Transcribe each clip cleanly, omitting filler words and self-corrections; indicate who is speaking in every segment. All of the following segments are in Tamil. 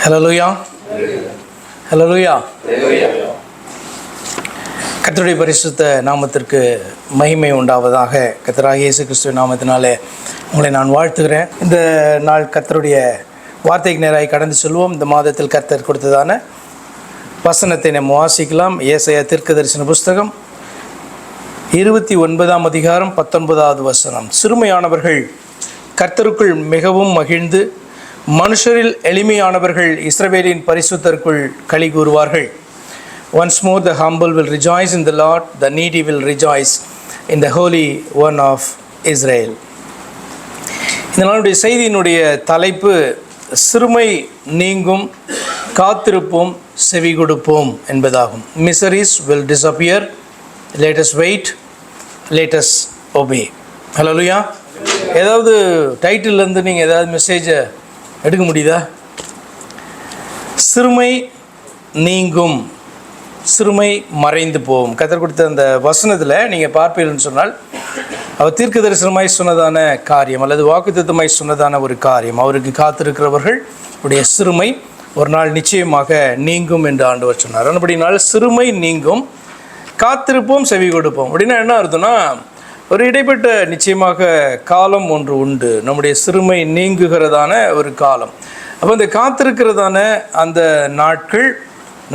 Speaker 1: ஹல்லேலூயா, ஹல்லேலூயா. கர்த்தருடைய பரிசுத்த நாமத்திற்கு மகிமை உண்டாவதாக. கர்த்தராகிய இயேசு கிறிஸ்துவின் நாமத்தினாலே உங்களை நான் வாழ்த்துகிறேன். இந்த நாள் கர்த்தருடைய வார்த்தைக்கு நேராக கடந்து செல்வோம். இந்த மாதத்தில் கர்த்தர் கொடுத்ததான வசனத்தை நம்ம வாசிக்கலாம். ஏசாயா தீர்க்கதரிசன புஸ்தகம் 29ஆம் அதிகாரம் 19வது வசனம். சிறுமையானவர்கள் கர்த்தருக்குள் மிகவும் மகிழ்ந்து, மனுஷரில் எளிமையானவர்கள் இஸ்ரவேலின் பரிசுத்தருக்குள் களி கூறுவார்கள். Once more the humble will rejoice in the Lord, the needy will rejoice in the Holy One of Israel. இந்த நாளுடைய செய்தியினுடைய தலைப்பு சிறுமை நீங்கும், காத்திருப்போம், செவி கொடுப்போம் என்பதாகும். Miseries will disappear, let us wait, let us obey. ஹல்லேலூயா. ஏதாவது டைட்டில்லேருந்து நீங்கள் ஏதாவது மெசேஜை எடுக்க முடியுதா? சிறுமை நீங்கும், சிறுமை மறைந்து போகும். கர்த்தர் கொடுத்த அந்த வசனத்தில் நீங்கள் பார்ப்பீர்கள்னு சொன்னால், அவர் தீர்க்க தரிசனமாய் சொன்னதான காரியம் அல்லது வாக்குத்தத்தமாய் சொன்னதான ஒரு காரியம், அவருக்கு காத்திருக்கிறவர்கள் உடைய சிறுமை ஒரு நாள் நிச்சயமாக நீங்கும் என்று ஆண்டவர் சொன்னார். அப்படினால் சிறுமை நீங்கும், காத்திருப்போம், செவி கொடுப்போம். அப்படின்னா என்ன அர்த்தம்னா, ஒரு இடைப்பட்ட நிச்சயமாக காலம் ஒன்று உண்டு, நம்முடைய சிறுமை நீங்குகிறதான ஒரு காலம். அப்போ இந்த காத்திருக்கிறதான அந்த நாட்கள்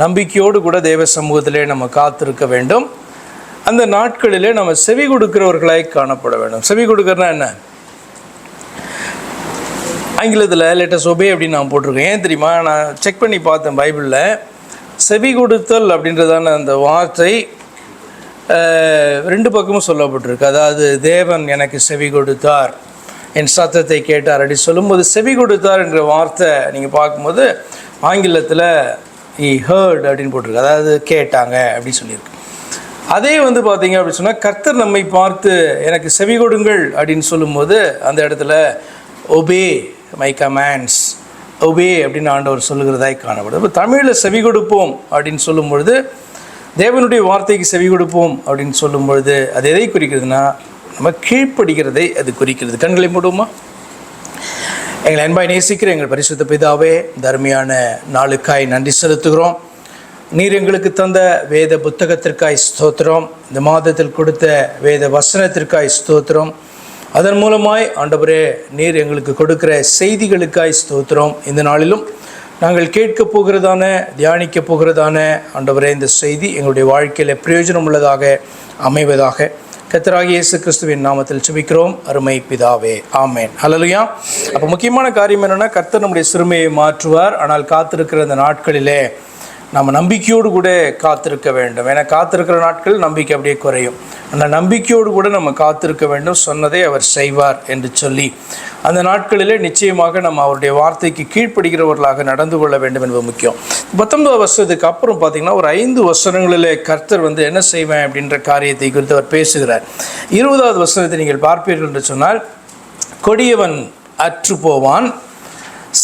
Speaker 1: நம்பிக்கையோடு கூட தேவ சமூகத்திலே நம்ம காத்திருக்க வேண்டும். அந்த நாட்களிலே நம்ம செவி கொடுக்கிறவர்களாய் காணப்பட வேண்டும். செவி கொடுக்கறதுனா என்ன? ஆங்கிலத்தில் லெட் அஸ் ஒபே அப்படின்னு நான் போட்டிருக்கேன். ஏன் தெரியுமா? நான் செக் பண்ணி பார்த்தேன் பைபிளில். செவி கொடுத்தல் அப்படின்றதான அந்த வார்த்தை ரெண்டு பக்கமும் சொல்லப்பட்டிருக்கு. அதாவது தேவன் எனக்கு செவி கொடுத்தார், என் சத்தத்தை கேட்டார் அப்படி சொல்லும்போது செவி கொடுத்தார் என்ற வார்த்தை நீங்கள் பார்க்கும்போது ஆங்கிலத்தில் he heard அப்படின்னு போட்டிருக்கு. அதாவது கேட்டாங்க அப்படின்னு சொல்லியிருக்கு. அதே பார்த்தீங்க அப்படின்னு சொன்னால், கர்த்தர் நம்மை பார்த்து எனக்கு செவி கொடுங்கள் அப்படின்னு சொல்லும்போது அந்த இடத்துல ஒபே மை கமாண்ட்ஸ், ஒபே அப்படின்னு ஆண்டவர் சொல்லுகிறதாய் காணப்படும். இப்போ தமிழில் செவி கொடுப்போம் அப்படின்னு சொல்லும் பொழுது, தேவனுடைய வார்த்தைக்கு செவி கொடுப்போம் அப்படின்னு சொல்லும் பொழுது அது எதை குறிக்கிறதுனா, நம்ம கீழ்ப்படுகிறதை அது குறிக்கிறது. கண்களை மூடுமா? எங்களை அன்பாய் நேசிக்கிற எங்கள் பரிசுத்த பிதாவே, தர்மையான நாளுக்காய் நன்றி செலுத்துகிறோம். நீர் எங்களுக்கு தந்த வேத புத்தகத்திற்காய் ஸ்தோத்திரம். இந்த மாதத்தில் கொடுத்த வேத வசனத்திற்காய் ஸ்தோத்திரம். அதன் மூலமாய் ஆண்டவரே நீர் எங்களுக்கு கொடுக்கிற செய்திகளுக்காய் ஸ்தோத்திரம். இந்த நாளிலும் நாங்கள் கேட்க போகிறதான, தியானிக்க போகிறதான ஆண்டவரே இந்த செய்தி எங்களுடைய வாழ்க்கையில் பிரயோஜனம் உள்ளதாக அமைவதாக கர்த்தராகிய இயேசு கிறிஸ்துவின் நாமத்தில் ஜெபிக்கிறோம் அருமை பிதாவே, ஆமேன். ஹல்லேலூயா. அப்போ முக்கியமான காரியம் என்னென்னா, கர்த்தர் நம்முடைய சிறுமையை மாற்றுவார். ஆனால் காத்திருக்கிற அந்த நாட்களிலே நம்ம நம்பிக்கையோடு கூட காத்திருக்க வேண்டும். ஏன்னா காத்திருக்கிற நாட்கள் நம்பிக்கை அப்படியே குறையும். அந்த நம்பிக்கையோடு கூட நம்ம காத்திருக்க வேண்டும். சொன்னதை அவர் செய்வார் என்று சொல்லி அந்த நாட்களிலே நிச்சயமாக நம்ம அவருடைய வார்த்தைக்கு கீழ்ப்படுகிறவர்களாக நடந்து கொள்ள வேண்டும் என்பது முக்கியம். 19வது வருஷத்துக்கு அப்புறம் பார்த்திங்கன்னா ஒரு 5 வசனங்களிலே கர்த்தர் என்ன செய்வேன் அப்படின்ற காரியத்தை குறித்து அவர் பேசுகிறார். 20வது வசனத்தை நீங்கள் பார்ப்பீர்கள் என்று சொன்னால், கொடியவன் அற்று போவான்,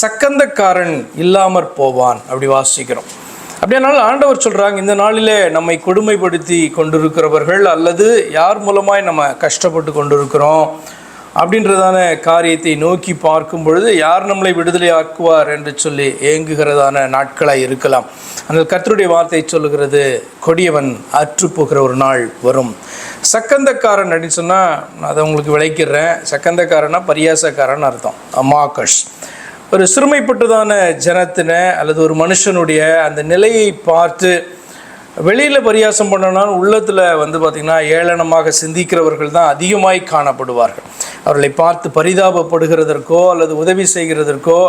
Speaker 1: சக்கந்தக்காரன் இல்லாமற் போவான் அப்படி வாசிக்கிறோம். அப்படியானால் ஆண்டவர் சொல்கிறாங்க, இந்த நாளிலே நம்மை கொடுமைப்படுத்தி கொண்டிருக்கிறவர்கள் அல்லது யார் மூலமாய் நம்ம கஷ்டப்பட்டு கொண்டிருக்கிறோம் அப்படின்றதான காரியத்தை நோக்கி பார்க்கும் பொழுது யார் நம்மளை விடுதலை ஆக்குவார் என்று சொல்லி ஏங்குகிறதான நாட்களாக இருக்கலாம். அந்த கர்த்தருடைய வார்த்தை சொல்லுகிறது, கொடியவன் அற்று போகிற ஒரு நாள் வரும். சக்கந்தக்காரன் அப்படின்னு சொன்னால், நான் அதை உங்களுக்கு விளைக்கிறேன். சக்கந்தக்காரன்னா பரியாசக்காரன் அர்த்தம். மாக்கஷ் ஒரு சிறுமைப்பட்டதான ஜனத்தினை அல்லது ஒரு மனுஷனுடைய அந்த நிலையை பார்த்து வெளியில் பரியாசம் பண்ணனால் உள்ளத்தில் பார்த்திங்கன்னா ஏளனமாக சிந்திக்கிறவர்கள் தான் அதிகமாய் காணப்படுவார்கள். அவர்களை பார்த்து பரிதாபப்படுகிறதற்கோ அல்லது உதவி செய்கிறதற்கோ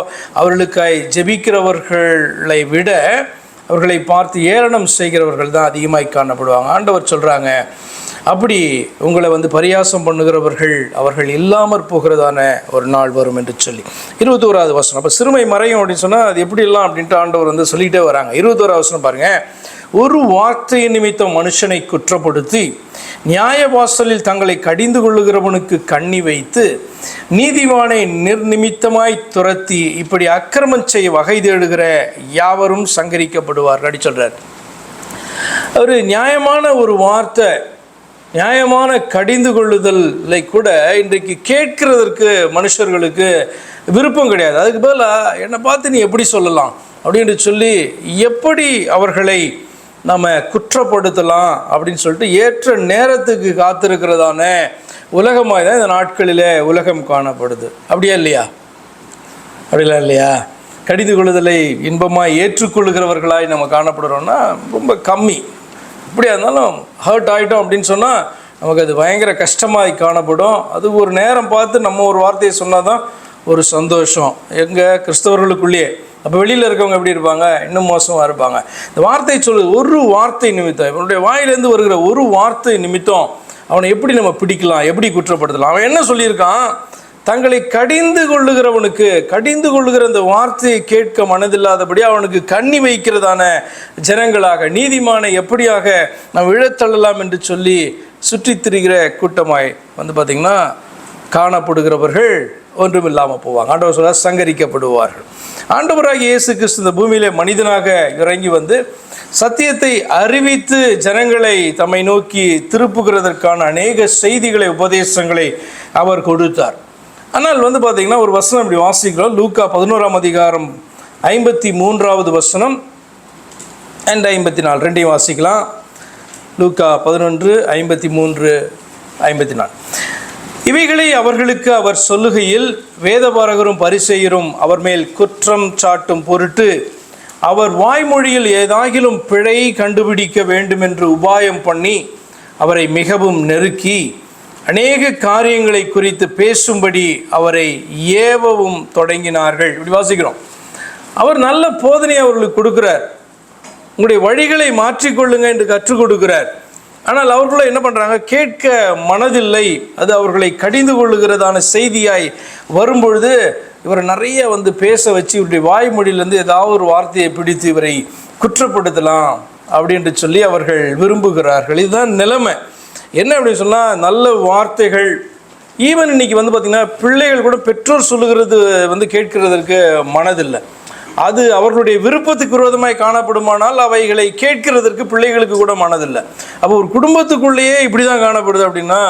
Speaker 1: அவர்களுக்காய் ஜெபிக்கிறவர்களை விட அவர்களை பார்த்து ஏளனம் செய்கிறவர்கள் தான் அதிகமாய் காணப்படுவாங்க. ஆண்டவர் சொல்கிறாங்க, அப்படி உங்களை பரியாசம் பண்ணுகிறவர்கள் அவர்கள் இல்லாமற் போகிறதான ஒரு நாள் வரும் என்று சொல்லி 21வது வசனம். அப்போ சிறுமை மறையும் அப்படின்னு சொன்னால் அது எப்படி எல்லாம் அப்படின்ட்டு ஆண்டவர் சொல்லிகிட்டே வராங்க. 21வது வசனம் பாருங்கள். ஒரு வார்த்தையின் நிமித்தம் மனுஷனை குற்றப்படுத்தி நியாய வாசலில் தங்களை கடிந்து கொள்ளுகிறவனுக்கு கண்ணி வைத்து நீதிவானை நிர்நிமித்தமாய் துரத்தி இப்படி அக்கிரமம் செய்ய வகை தேடுகிற யாவரும் சங்கரிக்கப்படுவார் அப்படி சொல்கிறார். ஒரு நியாயமான ஒரு வார்த்தை, நியாயமான கடிந்து கொள்ளுதலை கூட இன்றைக்கு கேட்கிறதற்கு மனுஷர்களுக்கு விருப்பம் கிடையாது. அதுக்கு பதிலாக என்னை பார்த்து நீ எப்படி சொல்லலாம் அப்படின்னு சொல்லி எப்படி அவர்களை நம்ம குற்றப்படுத்தலாம் அப்படின்னு சொல்லிட்டு ஏற்ற நேரத்துக்கு காத்திருக்கிறதான உலகமாக தான் இந்த நாட்களில் உலகம் காணப்படுது. அப்படியா இல்லையா? அப்படிலாம் இல்லையா? கடிந்து கொள்ளுதலை இன்பமாக ஏற்றுக்கொள்கிறவர்களாய் நம்ம காணப்படுறோம்னா ரொம்ப கம்மி. இப்படியா இருந்தாலும் ஹர்ட் ஆகிட்டோம் அப்படின்னு சொன்னால் நமக்கு அது பயங்கர கஷ்டமாக காணப்படும். அது ஒரு நேரம் பார்த்து நம்ம ஒரு வார்த்தையை சொன்னால் தான் ஒரு சந்தோஷம் எங்கள் கிறிஸ்தவர்களுக்குள்ளேயே. அப்போ வெளியில் இருக்கவங்க எப்படி இருப்பாங்க? இன்னும் மோசமாக இருப்பாங்க. இந்த வார்த்தை சொல்லுது, ஒரு வார்த்தை நிமித்தம், இவனுடைய வாயிலேருந்து வருகிற ஒரு வார்த்தை நிமித்தம் அவனை எப்படி நம்ம பிடிக்கலாம், எப்படி குற்றப்படுத்தலாம்? அவன் என்ன சொல்லியிருக்கான்? தங்களை கடிந்து கொள்ளுகிற அந்த வார்த்தையை கேட்க மனதில்லாதபடி அவனுக்கு கண்ணி வைக்கிறதான ஜனங்களாக, நீதிமானை எப்படியாக நாம் இழத்தள்ளலாம் என்று சொல்லி சுற்றித் திரிகிற கூட்டமாய் பார்த்திங்கன்னா காணப்படுகிறவர்கள் ஒன்றுமில்லாமல் போவாங்க. ஆண்டவர் சொல்ல சங்கரிக்கப்படுவார்கள். ஆண்டவராகிய இயேசு கிறிஸ்து இந்த பூமியிலே மனிதனாக இறங்கி வந்து சத்தியத்தை அறிவித்து ஜனங்களை தம்மை நோக்கி திருப்புகிறதற்கான அநேக செய்திகளை, உபதேசங்களை அவர் கொடுத்தார். ஆனால் பார்த்திங்கன்னா ஒரு வசனம் இப்படி வாசிக்கிறோம். லூக்கா 11ஆம் அதிகாரம் 53வது வசனம் அண்ட் 54 ரெண்டையும் வாசிக்கலாம். லூக்கா 11, 53, 54. இவைகளை அவர்களுக்கு அவர் சொல்லுகையில் வேதபாரகரும் பரிசேயரும் அவர் மேல் குற்றம் சாட்டும் பொருட்டு அவர் வாய்மொழியில் ஏதாகிலும் பிழை கண்டுபிடிக்க வேண்டும் என்று உபாயம் பண்ணி அவரை மிகவும் நெருக்கி அநேக காரியங்களை குறித்து பேசும்படி அவரை ஏவவும் தொடங்கினார்கள். இப்படி வாசிக்கிறோம். அவர் நல்ல போதனை அவர்களுக்கு கொடுக்கிறார். உங்களுடைய வழிகளை மாற்றிக்கொள்ளுங்க என்று கற்றுக் கொடுக்கிறார். ஆனால் அவர்களும் என்ன பண்ணுறாங்க? கேட்க மனதில்லை. அது அவர்களை கடிந்து கொள்ளுகிறதான செய்தியாய் வரும்பொழுது இவரை நிறைய பேச வச்சு இவருடைய வாய்மொழியிலேருந்து ஏதாவது ஒரு வார்த்தையை பிடித்து இவரை குற்றப்படுத்தலாம் அப்படின்ட்டு சொல்லி அவர்கள் விரும்புகிறார்கள். இதுதான் நிலைமை. என்ன அப்படின்னு சொன்னால், நல்ல வார்த்தைகள் ஈவன் இன்னைக்கு பார்த்திங்கன்னா பிள்ளைகள் கூட பெற்றோர் சொல்லுகிறது கேட்கிறதற்கு மனதில்லை. அது அவர்களுடைய விருப்பத்துக்கு விரோதமாய் காணப்படுமானால் அவைகளை கேட்கிறதற்கு பிள்ளைகளுக்கு கூட மனதில்லை. அப்போ ஒரு குடும்பத்துக்குள்ளேயே இப்படி தான் காணப்படுது அப்படின்னா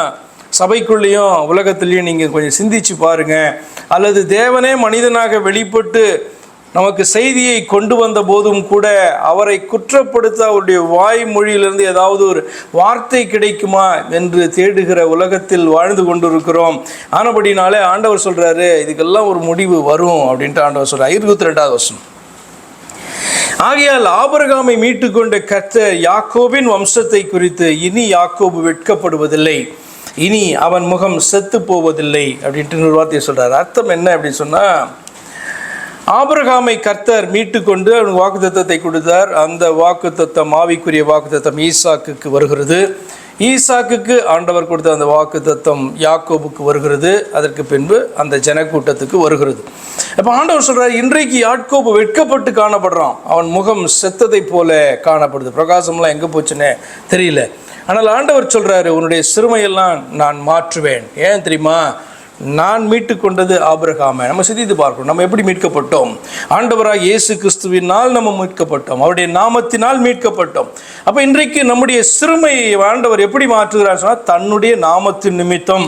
Speaker 1: சபைக்குள்ளேயும் உலகத்துலேயும் நீங்கள் கொஞ்சம் சிந்திச்சு பாருங்கள். அல்லது தேவனே மனிதனாக வெளிப்பட்டு நமக்கு செய்தியை கொண்டு வந்த போதும் கூட அவரை குற்றப்படுத்த அவருடைய வாய்மொழியிலிருந்து ஏதாவது ஒரு வார்த்தை கிடைக்குமா என்று தேடுகிற உலகத்தில் வாழ்ந்து கொண்டிருக்கிறோம். ஆனபடினாலே ஆண்டவர் சொல்கிறாரு, இதுக்கெல்லாம் ஒரு முடிவு வரும் அப்படின்ட்டு ஆண்டவர் சொல்கிறார். 22வது வசனம். ஆகையால் ஆபிரகாமை மீட்டு கொண்ட கர்த்தர் யாக்கோபின் வம்சத்தை குறித்து இனி யாக்கோபு வெட்கப்படுவதில்லை, இனி அவன் முகம் செத்து போவதில்லை அப்படின்ட்டு ஒரு வார்த்தையை சொல்கிறார். அர்த்தம் என்ன அப்படின்னு சொன்னால், ஆபிரகாமை கர்த்தர் மீட்டு கொண்டு அவனுக்கு வாக்குத்தத்தத்தை கொடுத்தார். அந்த வாக்குத்தத்தம் ஆவிக்குரிய வாக்குத்தத்தம் ஈசாக்குக்கு வருகிறது. ஈசாக்குக்கு ஆண்டவர் கொடுத்த அந்த வாக்குத்தத்தம் யாக்கோபுக்கு வருகிறது. அதற்கு பின்பு அந்த ஜனக்கூட்டத்துக்கு வருகிறது. அப்போ ஆண்டவர் சொல்கிறார், இன்றைக்கு யாக்கோபு வெட்கப்பட்டு காணப்படுறான். அவன் முகம் செத்ததை போல காணப்படுது. பிரகாசம்லாம் எங்கே போச்சுன்னே தெரியல. ஆனால் ஆண்டவர் சொல்கிறாரு, உன்னுடைய சிறுமையெல்லாம் நான் மாற்றுவேன். ஏன் தெரியுமா? நான் மீட்டு கொண்டது ஆபிரகாமை. நம்ம சிந்தித்து பார்க்கணும், நம்ம எப்படி மீட்கப்பட்டோம்? ஆண்டவராக இயேசு கிறிஸ்துவினால் நம்ம மீட்கப்பட்டோம். அவருடைய நாமத்தினால் மீட்கப்பட்டோம். அப்போ இன்றைக்கு நம்முடைய சிறுமையை ஆண்டவர் எப்படி மாற்றுகிறார் சொன்னால், தன்னுடைய நாமத்தின் நிமித்தம்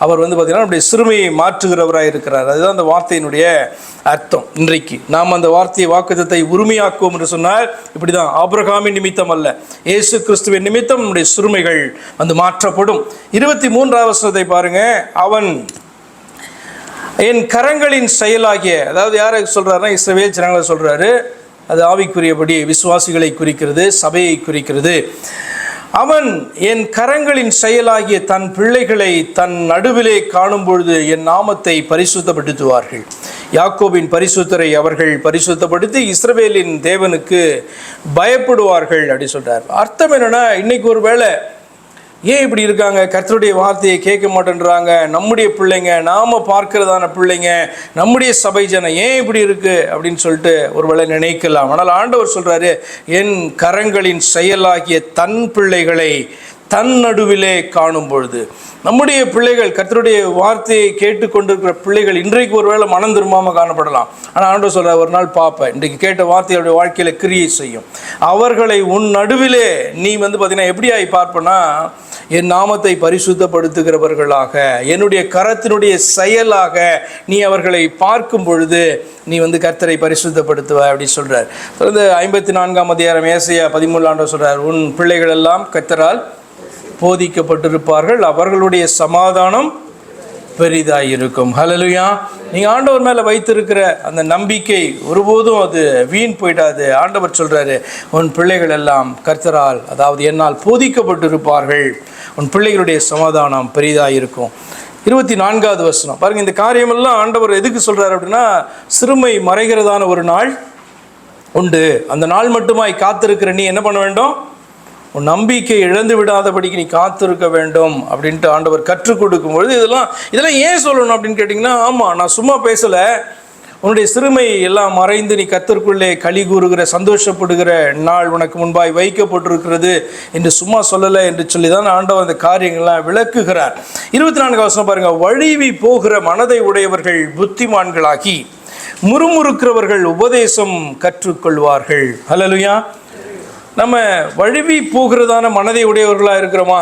Speaker 1: அவர் பார்த்திங்கன்னா நம்முடைய சிறுமையை மாற்றுகிறவராக இருக்கிறார். அதுதான் அந்த வார்த்தையினுடைய அர்த்தம். இன்றைக்கு நாம் அந்த வார்த்தையை வாக்குத்தத்தை உரிமையாக்குவோம் என்று சொன்னால் இப்படி தான். ஆபிரகாமின் நிமித்தம் அல்ல, இயேசு கிறிஸ்துவின் நிமித்தம் நம்முடைய சிறுமைகள் மாற்றப்படும். 23வது வசனத்தை பாருங்க. அவன் என் கரங்களின் செயலாகிய, அதாவது யாரை சொல்கிறாருன்னா இஸ்ரவேல் ஜனங்களை சொல்கிறாரு. அது ஆவிக்குரியபடி விசுவாசிகளை குறிக்கிறது, சபையை குறிக்கிறது. அவன் என் கரங்களின் செயலாகிய தன் பிள்ளைகளை தன் நடுவிலே காணும் பொழுது என் நாமத்தை பரிசுத்தப்படுத்துவார்கள். யாக்கோபின் பரிசுத்தரை அவர்கள் பரிசுத்தப்படுத்தி இஸ்ரவேலின் தேவனுக்கு பயப்படுவார்கள் அப்படி சொல்கிறார். அர்த்தம் என்னென்னா, இன்னைக்கு ஒரு வேளை ஏன் இப்படி இருக்காங்க, கர்த்தருடைய வார்த்தையை கேட்க மாட்டேன்றாங்க, நம்முடைய பிள்ளைங்க, நாம் பார்க்கிறதான பிள்ளைங்க, நம்முடைய சபை ஜனம் ஏன் இப்படி இருக்குது அப்படின்னு சொல்லிட்டு ஒருவேளை நினைக்கலாம். ஆனால் ஆண்டவர் சொல்கிறாரு, என் கரங்களின் செயலாகிய தன் பிள்ளைகளை தன் நடுவிலே காணும் பொழுது. நம்முடைய பிள்ளைகள், கர்த்தருடைய வார்த்தையை கேட்டுக்கொண்டிருக்கிற பிள்ளைகள் இன்றைக்கு ஒருவேளை மனம் திரும்பாமல் காணப்படலாம். ஆனால் ஆண்டவர் சொல்கிறார், ஒரு நாள் பார்ப்பேன், இன்றைக்கு கேட்ட வார்த்தையுடைய வாழ்க்கையில் கிரியை செய்யும். அவர்களை உன் நடுவிலே நீ பார்த்தீங்கன்னா எப்படியாய் பார்ப்பனா, என் நாமத்தை பரிசுத்தப்படுத்துகிறவர்களாக, என்னுடைய கரத்தினுடைய செயலாக நீ அவர்களை பார்க்கும் பொழுது நீ கர்த்தரை பரிசுத்தப்படுத்துவ அப்படி சொல்கிறார். தொடர்ந்து 54ஆம் அதிகாரம் ஏசாயா 13 சொல்கிறார், உன் பிள்ளைகள் எல்லாம் கர்த்தரால் போதிக்கப்பட்டிருப்பார்கள், அவர்களுடைய சமாதானம் பெரிதாயிருக்கும். ஹல்லேலூயா. நீங்கள் ஆண்டவர் மேலே வைத்திருக்கிற அந்த நம்பிக்கை ஒருபோதும் அது வீண் போயிடாது. ஆண்டவர் சொல்கிறாரு, உன் பிள்ளைகள் எல்லாம் கர்த்தரால், அதாவது என்னால் போதிக்கப்பட்டிருப்பார்கள், உன் பிள்ளைகளுடைய சமாதானம் பெரிதாயிருக்கும். 24வது வசனம் பாருங்கள். இந்த காரியமெல்லாம் ஆண்டவர் எதுக்கு சொல்கிறார் அப்படின்னா, சிறுமை மறைகிறதான ஒரு நாள் உண்டு, அந்த நாள் மட்டுமாய் காத்திருக்கிற நீ என்ன பண்ண வேண்டும், உன் நம்பிக்கை இழந்து விடாதபடிக்கு நீ காத்திருக்க வேண்டும் அப்படின்ட்டு ஆண்டவர் கற்றுக் கொடுக்கும்பொழுது இதெல்லாம் ஏன் சொல்லணும் அப்படின்னு கேட்டிங்கன்னா, ஆமாம், நான் சும்மா பேசலை, உன்னுடைய சிறுமை எல்லாம் மறைந்து நீ கர்த்தருக்குள்ளே களி கூறுகிற, சந்தோஷப்படுகிற நாள் உனக்கு முன்பாய் வைக்கப்பட்டிருக்கிறது என்று சும்மா சொல்லலை என்று சொல்லி தான் ஆண்டவர் அந்த காரியங்கள்லாம் விளக்குகிறார். 24 வசனம் பாருங்கள், வழுவி போகிற மனதை உடையவர்கள் புத்திமான்களாகி முறுமுறுக்கிறவர்கள் உபதேசம் கற்றுக்கொள்வார்கள். ஹல்லேலூயா. நம்ம வழுவி போகிறதான மனதை உடையவர்களாக இருக்கிறோமா?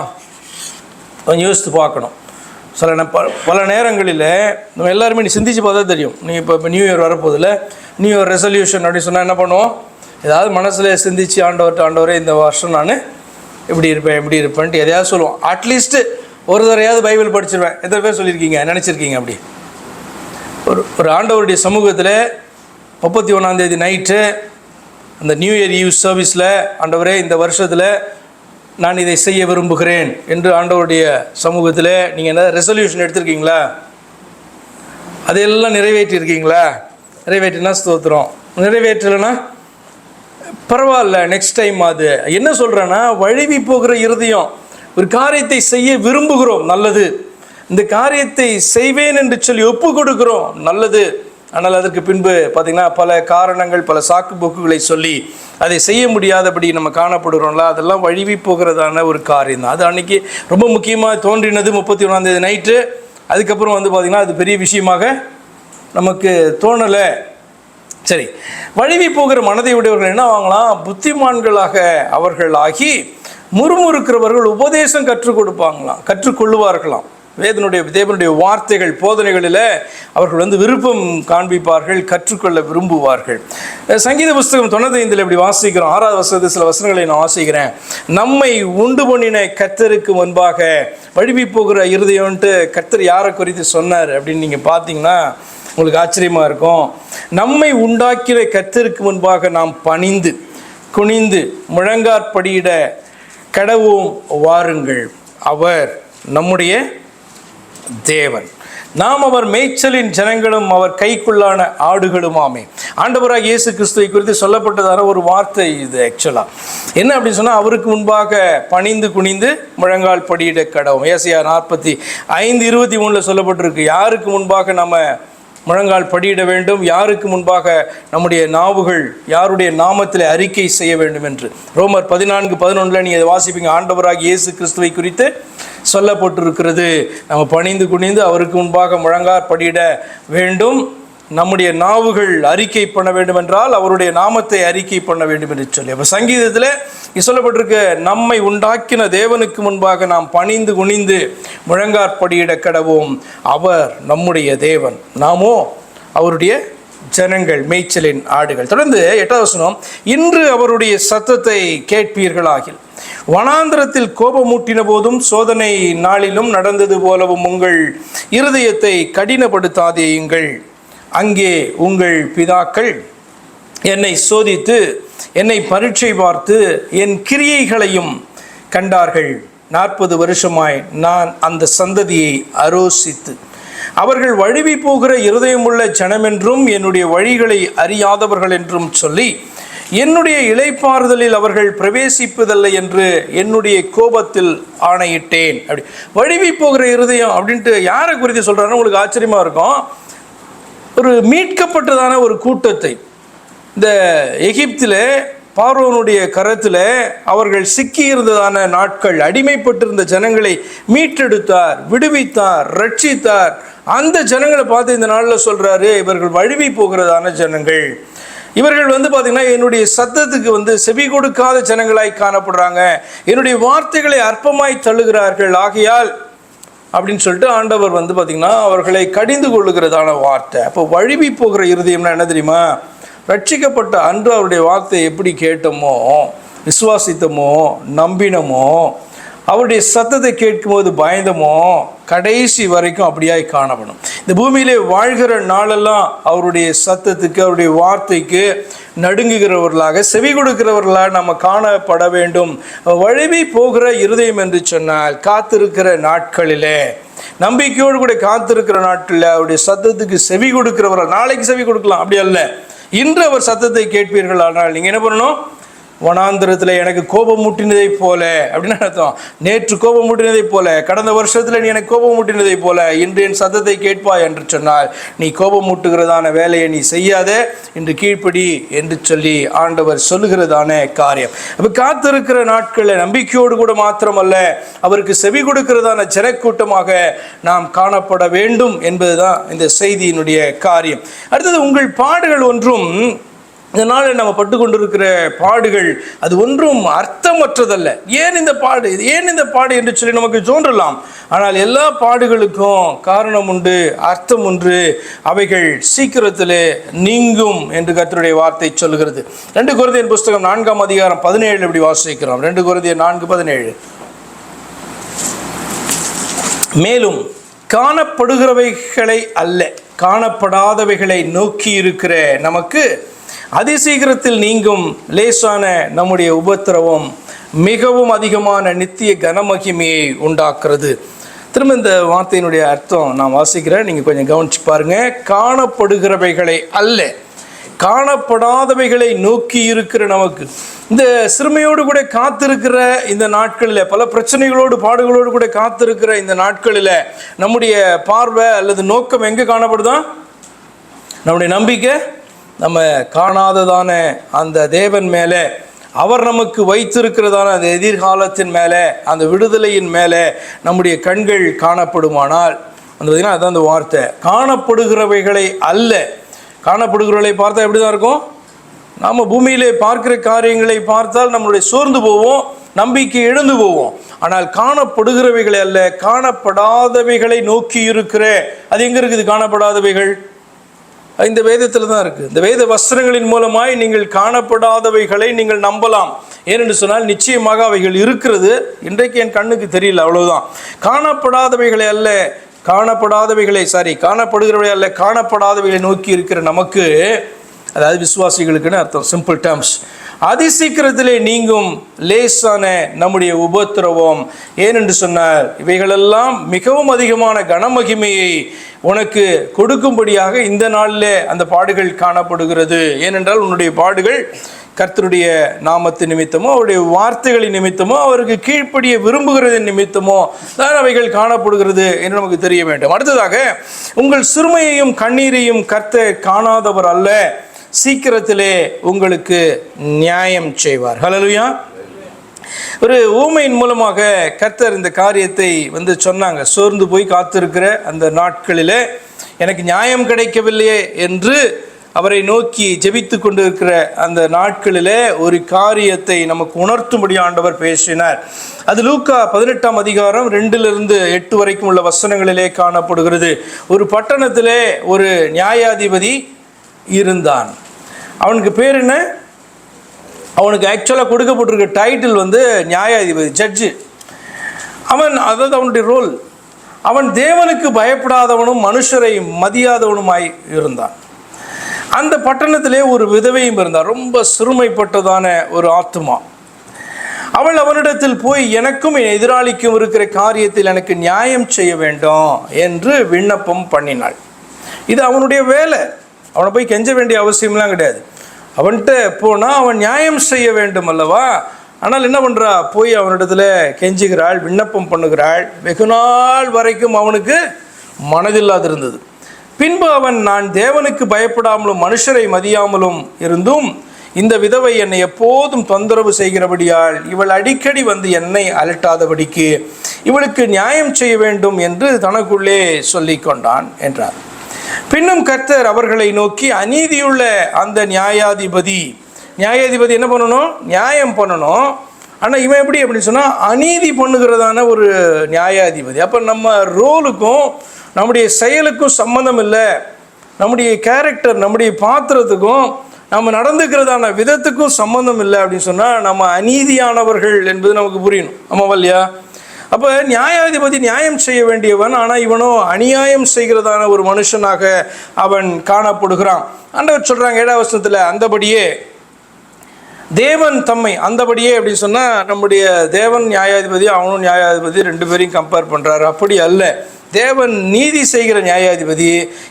Speaker 1: கொஞ்சம் யோசித்து பார்க்கணும். பல நேரங்களில் நம்ம எல்லாருமே நீ சிந்திச்சு பார்த்தா தெரியும். நீங்கள் இப்போ நியூ இயர் வரப்போதில்ல, நியூ இயர் ரெசல்யூஷன் அப்படின்னு சொன்னால் என்ன பண்ணுவோம், ஏதாவது மனசில் சிந்திச்சு ஆண்டவரே இந்த வருஷம் நான் இப்படி இருப்பேன்ட்டு எதையாவது சொல்லுவோம். அட்லீஸ்ட்டு ஒரு தடவையாவது பைபிள் படிச்சிருவேன். எத்தனை பேர் சொல்லியிருக்கீங்க, நினச்சிருக்கீங்க? அப்படி ஒரு ஆண்டவருடைய சமூகத்தில் 31ஆம் தேதி நைட்டு அந்த நியூ இயர் ஈவ் சர்வீஸில், ஆண்டவரே இந்த வருஷத்தில் நான் இதை செய்ய விரும்புகிறேன் என்று ஆண்டவருடைய சமூகத்தில் நீங்கள் என்ன ரெசல்யூஷன் எடுத்திருக்கீங்களா? அதையெல்லாம் நிறைவேற்றிருக்கீங்களா? நிறைவேற்றினா ஸ்தோத்திரம், நிறைவேற்றலைன்னா பரவாயில்ல, நெக்ஸ்ட் டைம். அது என்ன சொல்கிறேன்னா, வழுவி போகிற இருதயம், ஒரு காரியத்தை செய்ய விரும்புகிறோம், நல்லது, இந்த காரியத்தை செய்வேன் என்று சொல்லி ஒப்பு கொடுக்கிறோம், நல்லது, ஆனால் அதற்கு பின்பு பார்த்திங்கன்னா பல காரணங்கள், பல சாக்கு போக்குகளை சொல்லி அதை செய்ய முடியாதபடி நம்ம காணப்படுகிறோம்ல, அதெல்லாம் வழுவி போகிறதான ஒரு காரியம் தான். அது அன்றைக்கி ரொம்ப முக்கியமாக தோன்றினது 31ஆம் தேதி நைட்டு. அதுக்கப்புறம் பார்த்திங்கன்னா அது பெரிய விஷயமாக நமக்கு தோணலை. சரி, வழுவி போகிற மனதை உடையவர்கள் என்ன வாங்கலாம், புத்திமான்களாக அவர்கள் ஆகி முறுமுறுக்கிறவர்கள் உபதேசம் கற்றுக்கொள்ளுவார்களாம். தேவனுடைய வார்த்தைகள், போதனைகளில் அவர்கள் விருப்பம் காண்பிப்பார்கள், கற்றுக்கொள்ள விரும்புவார்கள். சங்கீத புஸ்தகம் 95 இப்படி வாசிக்கிறோம். 6வது வசனத்தில் சில வசனங்களை நான் வாசிக்கிறேன். நம்மை உண்டு பண்ணின கர்த்தருக்கு முன்பாக வழுவி போகிற இருதயம்ன்ட்டு கர்த்தர் யாரை குறித்து சொன்னார் அப்படின்னு நீங்கள் பார்த்தீங்கன்னா உங்களுக்கு ஆச்சரியமாக இருக்கும். நம்மை உண்டாக்கிற கர்த்தருக்கு முன்பாக நாம் பணிந்து குனிந்து முழங்காற்படியிட கடவும் வாருங்கள், அவர் நம்முடைய தேவன், நாம் அவர் மேய்ச்சலின் ஜனங்களும் அவர் கைக்குள்ளான ஆடுகளுமாமே. ஆண்டவராக இயேசு கிறிஸ்துவை குறித்து சொல்லப்பட்டதான ஒரு வார்த்தை இது. ஆக்சுவலாக என்ன அப்படின்னு சொன்னால், அவருக்கு முன்பாக பணிந்து குனிந்து முழங்கால் படியிட கடவும். ஏசாயா 45:23 சொல்லப்பட்டிருக்கு. யாருக்கு முன்பாக நம்ம முழங்கால் படியிட வேண்டும், யாருக்கு முன்பாக நம்முடைய நாவுகள் யாருடைய நாமத்தில் அறிக்கை செய்ய வேண்டும் என்று. ரோமர் 14:11 நீங்கள் அதை வாசிப்பீங்க. ஆண்டவராக இயேசு கிறிஸ்துவை குறித்து சொல்லப்பட்டிருக்கிறது. நம்ம பணிந்து குனிந்து அவருக்கு முன்பாக முழங்கால் படியிட வேண்டும், நம்முடைய நாவுகள் அறிக்கை பண்ண வேண்டும் என்றால் அவருடைய நாமத்தை அறிக்கை பண்ண வேண்டும் என்று சொல்லி. அப்போ சங்கீதத்தில் சொல்லப்பட்டிருக்க, நம்மை உண்டாக்கின தேவனுக்கு முன்பாக நாம் பணிந்து குனிந்து முழங்காற்படியிட கடவோம், அவர் நம்முடைய தேவன், நாமோ அவருடைய ஜனங்கள், மேய்ச்சலின் ஆடுகள். தொடர்ந்து 8வது வசனம், இன்று அவருடைய சத்தத்தை கேட்பீர்களாகில், வனாந்திரத்தில் கோபமூட்டின போதும் சோதனை நாளிலும் நடந்தது போலவும் உங்கள் இருதயத்தை கடினப்படுத்தாதேயுங்கள். அங்கே உங்கள் பிதாக்கள் என்னை சோதித்து என்னை பரீட்சை பார்த்து என் கிரியைகளையும் கண்டார்கள். 40 வருஷமாய் நான் அந்த சந்ததியை அரோசித்து அவர்கள் வழுவி போகிற இருதயமுள்ள ஜனமென்றும் என்னுடைய வழிகளை அறியாதவர்கள் என்றும் சொல்லி என்னுடைய இளைப்பாறுதலில் அவர்கள் பிரவேசிப்பதில்லை என்று என்னுடைய கோபத்தில் ஆணையிட்டேன். அப்படி வழுவி போகிற இருதயம் அப்படின்ட்டு யாரை குறித்து சொல்கிறாருன்னு உங்களுக்கு ஆச்சரியமாக இருக்கும். ஒரு மீட்கப்பட்டதான ஒரு கூட்டத்தை, இந்த எகிப்தில் பார்வோனுடைய கரத்தில் அவர்கள் சிக்கியிருந்ததான நாட்கள், அடிமைப்பட்டிருந்த ஜனங்களை மீட்டெடுத்தார், விடுவித்தார், ரட்சித்தார். அந்த ஜனங்களை பார்த்து இந்த நாளில் சொல்கிறாரு, இவர்கள் வழுவி போகிறதான ஜனங்கள், இவர்கள் பார்த்திங்கன்னா என்னுடைய சத்தத்துக்கு செவி கொடுக்காத ஜனங்களாய் காணப்படுறாங்க, என்னுடைய வார்த்தைகளை அற்பமாய் தள்ளுகிறார்கள், ஆகையால் அப்படின்னு சொல்லிட்டு ஆண்டவர் பார்த்திங்கன்னா அவர்களை கடிந்து கொள்ளுகிறதான வார்த்தை. அப்போ வழுவி போகிற இருதயம்னா என்ன தெரியுமா? ரட்சிக்கப்பட்ட அன்று அவருடைய வார்த்தையை எப்படி கேட்டோமோ, விசுவாசித்தமோ, நம்பினமோ, அவருடைய சத்தத்தை கேட்கும்போது பயந்தமோ, கடைசி வரைக்கும் அப்படியாய் காணப்படும். இந்த பூமியிலே வாழ்கிற நாளெல்லாம் அவருடைய சத்தத்துக்கு, அவருடைய வார்த்தைக்கு நடுங்குகிறவர்களாக, செவி கொடுக்கிறவர்களாக நம்ம காணப்பட வேண்டும். வழுவி போகிற இருதயம் என்று சொன்னால் காத்திருக்கிற நாட்களிலே, நம்பிக்கையோடு கூட காத்திருக்கிற நாட்களில் அவருடைய சத்தத்துக்கு செவி கொடுக்கிறவர்கள், நாளைக்கு செவி கொடுக்கலாம் அப்படி அல்ல, இன்று அவர் சத்தத்தை கேட்பீர்கள். ஆனால் நீங்கள் என்ன பண்ணணும்? வனாந்திரத்தில் எனக்கு கோபம் மூட்டினதை போல அப்படின்னு அர்த்தம். நேற்று கோபம் மூட்டினதை போல, கடந்த வருஷத்தில் நீ எனக்கு கோபம் மூட்டினதை போல இன்று என் சத்தத்தை கேட்பாய் என்று சொன்னால், நீ கோபம் மூட்டுகிறதான வேலையை நீ செய்யாத, இன்று கீழ்ப்படி என்று சொல்லி ஆண்டவர் சொல்லுகிறதான காரியம். அப்போ காத்திருக்கிற நாட்களில் நம்பிக்கையோடு கூட மாத்திரமல்ல, அவருக்கு செவி கொடுக்கிறதான ஜனக்கூட்டமாக நாம் காணப்பட வேண்டும் என்பதுதான் இந்த செய்தியினுடைய காரியம். அடுத்தது, உங்கள் பாடுகள் ஒன்றும், இதனால் நம்ம பட்டு கொண்டிருக்கிற பாடுகள் அது ஒன்றும் அர்த்தமற்றதல்ல. ஏன் இந்த பாடு, ஏன் இந்த பாடு என்று சொல்லி நமக்கு தோன்றலாம். ஆனால் எல்லா பாடுகளுக்கும் காரணம் உண்டு, அர்த்தம் உண்டு. அவைகள் சீக்கிரத்திலே நீங்கும் என்று கர்த்தருடைய வார்த்தை சொல்கிறது. 2 கொரிந்தியர் புஸ்தகம் 4ஆம் அதிகாரம் 17 இப்படி வாசிக்கிறோம். 2 கொரிந்தியர் 4:17. மேலும் காணப்படுகிறவைகளை அல்ல, காணப்படாதவைகளை நோக்கி இருக்கிற நமக்கு அதிசீக்கிரத்தில் நீங்கும் லேசான நம்முடைய உபத்திரவம் மிகவும் அதிகமான நித்திய கனமகிமையை உண்டாக்குறது. திரும்ப இந்த வார்த்தையினுடைய அர்த்தம் நான் வாசிக்கிறேன், நீங்கள் கொஞ்சம் கவனிச்சு பாருங்க. காணப்படுகிறவைகளை அல்ல, காணப்படாதவைகளை நோக்கி இருக்கிற நமக்கு. இந்த சிறுமையோடு கூட காத்திருக்கிற இந்த நாட்களில், பல பிரச்சனைகளோடு பாடுகளோடு கூட காத்திருக்கிற இந்த நாட்களில் நம்முடைய பார்வை அல்லது நோக்கம் எங்கே காணப்படுதான்? நம்முடைய நம்பிக்கை நம்ம காணாததான அந்த தேவன் மேலே, அவர் நமக்கு வைத்திருக்கிறதான அந்த எதிர்காலத்தின் மேலே, அந்த விடுதலையின் மேலே நம்முடைய கண்கள் காணப்படுமானால், பார்த்திங்கன்னா அதுதான் அந்த வார்த்தை, காணப்படுகிறவைகளை அல்ல. காணப்படுகிறவர்களை பார்த்தா எப்படி தான் இருக்கும்? நாம் பூமியிலே பார்க்கிற காரியங்களை பார்த்தால் நம்மளுடைய சோர்ந்து போவோம், நம்பிக்கை எழுந்து போவோம். ஆனால் காணப்படுகிறவைகளை அல்ல, காணப்படாதவைகளை நோக்கி இருக்கிற, அது எங்கே இருக்குது? காணப்படாதவைகள் இந்த வேதத்தில் தான் இருக்குது. இந்த வேத வஸ்திரங்களின் மூலமாய் நீங்கள் காணப்படாதவைகளை நீங்கள் நம்பலாம். ஏனென்று சொன்னால் நிச்சயமாக அவைகள் இருக்கிறது, இன்றைக்கு என் கண்ணுக்கு தெரியல, அவ்வளவுதான். காணப்படாதவைகளை அல்ல, காணப்படுகிறவை அல்ல, காணப்படாதவைகளை நோக்கி இருக்கிற நமக்கு, அதாவது விசுவாசிகளுக்குன்னு அர்த்தம், சிம்பிள் டேர்ம்ஸ். அதிசீக்கிரத்திலே நீங்கும் லேசான நம்முடைய உபத்திரவம். ஏனென்று சொன்னால் இவைகளெல்லாம் மிகவும் அதிகமான கனமகிமையை உனக்கு கொடுக்கும்படியாக இந்த நாளில் அந்த பாடுகள் காணப்படுகிறது. ஏனென்றால் உன்னுடைய பாடுகள் கர்த்தருடைய நாமத்தின் நிமித்தமோ, அவருடைய வார்த்தைகளின் நிமித்தமோ, அவருக்கு கீழ்ப்படிய விரும்புகிறதின் நிமித்தமோ தான் அவைகள் காணப்படுகிறது என்று நமக்கு தெரிய வேண்டும். அடுத்ததாக, உங்கள் சிறுமையையும் கண்ணீரையும் கர்த்தர் காணாதவர் அல்ல, சீக்கிரத்திலே உங்களுக்கு நியாயம் செய்வார். ஹல்லேலூயா. ஒரு ஊமையின் மூலமாக கர்த்தர் இந்த காரியத்தை சொன்னாங்க. சோர்ந்து போய் காத்திருக்கிற அந்த நாட்களிலே எனக்கு நியாயம் கிடைக்கவில்லையே என்று அவரை நோக்கி ஜெபித்து கொண்டு இருக்கிற அந்த நாட்களிலே ஒரு காரியத்தை நமக்கு உணர்த்தும்படி ஆண்டவர் பேசினார். அது லூக்கா 18ஆம் அதிகாரம் 2-8 வரைக்கும் உள்ள வசனங்களிலே காணப்படுகிறது. ஒரு பட்டணத்திலே ஒரு நியாயாதிபதி இருந்தான். அவனுக்கு பேர் என்ன? அவனுக்கு ஆக்சுவலாக கொடுக்கப்பட்டிருக்க டைட்டில் நியாயாதிபதி, ஜட்ஜு. அதாவது அவனுடைய ரோல், அவன் தேவனுக்கு பயப்படாதவனும் மனுஷரை மதியாதவனுமாய் இருந்தான். அந்த பட்டணத்திலே ஒரு விதவையும் இருந்தார், ரொம்ப சிறுமைப்பட்டதான ஒரு ஆத்துமா. அவள் அவனிடத்தில் போய், எனக்கும் என் எதிராளிக்கும் இருக்கிற காரியத்தில் எனக்கு நியாயம் செய்ய வேண்டும் என்று விண்ணப்பம் பண்ணினாள். இது அவனுடைய வேலை, அவனை போய் கெஞ்ச வேண்டிய அவசியம்லாம் கிடையாது. அவன்கிட்ட போனால் அவன் நியாயம் செய்ய வேண்டும் அல்லவா? ஆனால் என்ன பண்ணுறா? போய் அவனிடத்துல கெஞ்சுகிறாள், விண்ணப்பம் பண்ணுகிறாள். வெகு நாள் வரைக்கும் அவனுக்கு மனதில்லாது இருந்தது. பின்பு அவன், நான் தேவனுக்கு பயப்படாமலும் மனுஷரை மதியாமலும் இருந்தும் இந்த விதவை என்னை எப்போதும் தொந்தரவு செய்கிறபடியால் இவள் அடிக்கடி வந்து என்னை அலட்டாதபடிக்கு இவளுக்கு நியாயம் செய்ய வேண்டும் என்று தனக்குள்ளே சொல்லி கொண்டான் என்றார். பின்னும் கர்த்தர் அவர்களை நோக்கி, அநீதியுள்ள அந்த நியாயாதிபதி என்ன பண்ணணும்? நியாயம் பண்ணணும். ஆனால் இவன் எப்படி அப்படின்னு சொன்னால் அநீதி பண்ணுகிறதான ஒரு நியாயாதிபதி. அப்போ நம்ம ரோலுக்கும் நம்முடைய செயலுக்கும் சம்மந்தம் இல்லை, நம்முடைய கேரக்டர் நம்முடைய பாத்திரத்துக்கும் நம்ம நடந்துக்கிறதான விதத்துக்கும் சம்மந்தம் இல்லை அப்படின்னு சொன்னால் நம்ம அநீதியானவர்கள் என்பது நமக்கு புரியணும். ஆமாம் இல்லையா? அப்போ நியாயாதிபதி நியாயம் செய்ய வேண்டியவன், ஆனால் இவனோ அநியாயம் செய்கிறதான ஒரு மனுஷனாக அவன் காணப்படுகிறான். ஆண்டவர் சொல்கிறாங்க 7ஆம் வசனத்தில், அந்தபடியே தேவன் தம்மை, அந்தபடியே அப்படின்னு சொன்னால் நம்முடைய தேவன் நியாயாதிபதி, அவனும் நியாயாதிபதி, 2 பேரையும் கம்பேர் பண்ணுறாரு. அப்படி அல்ல, தேவன் நீதி செய்கிற நியாயாதிபதி,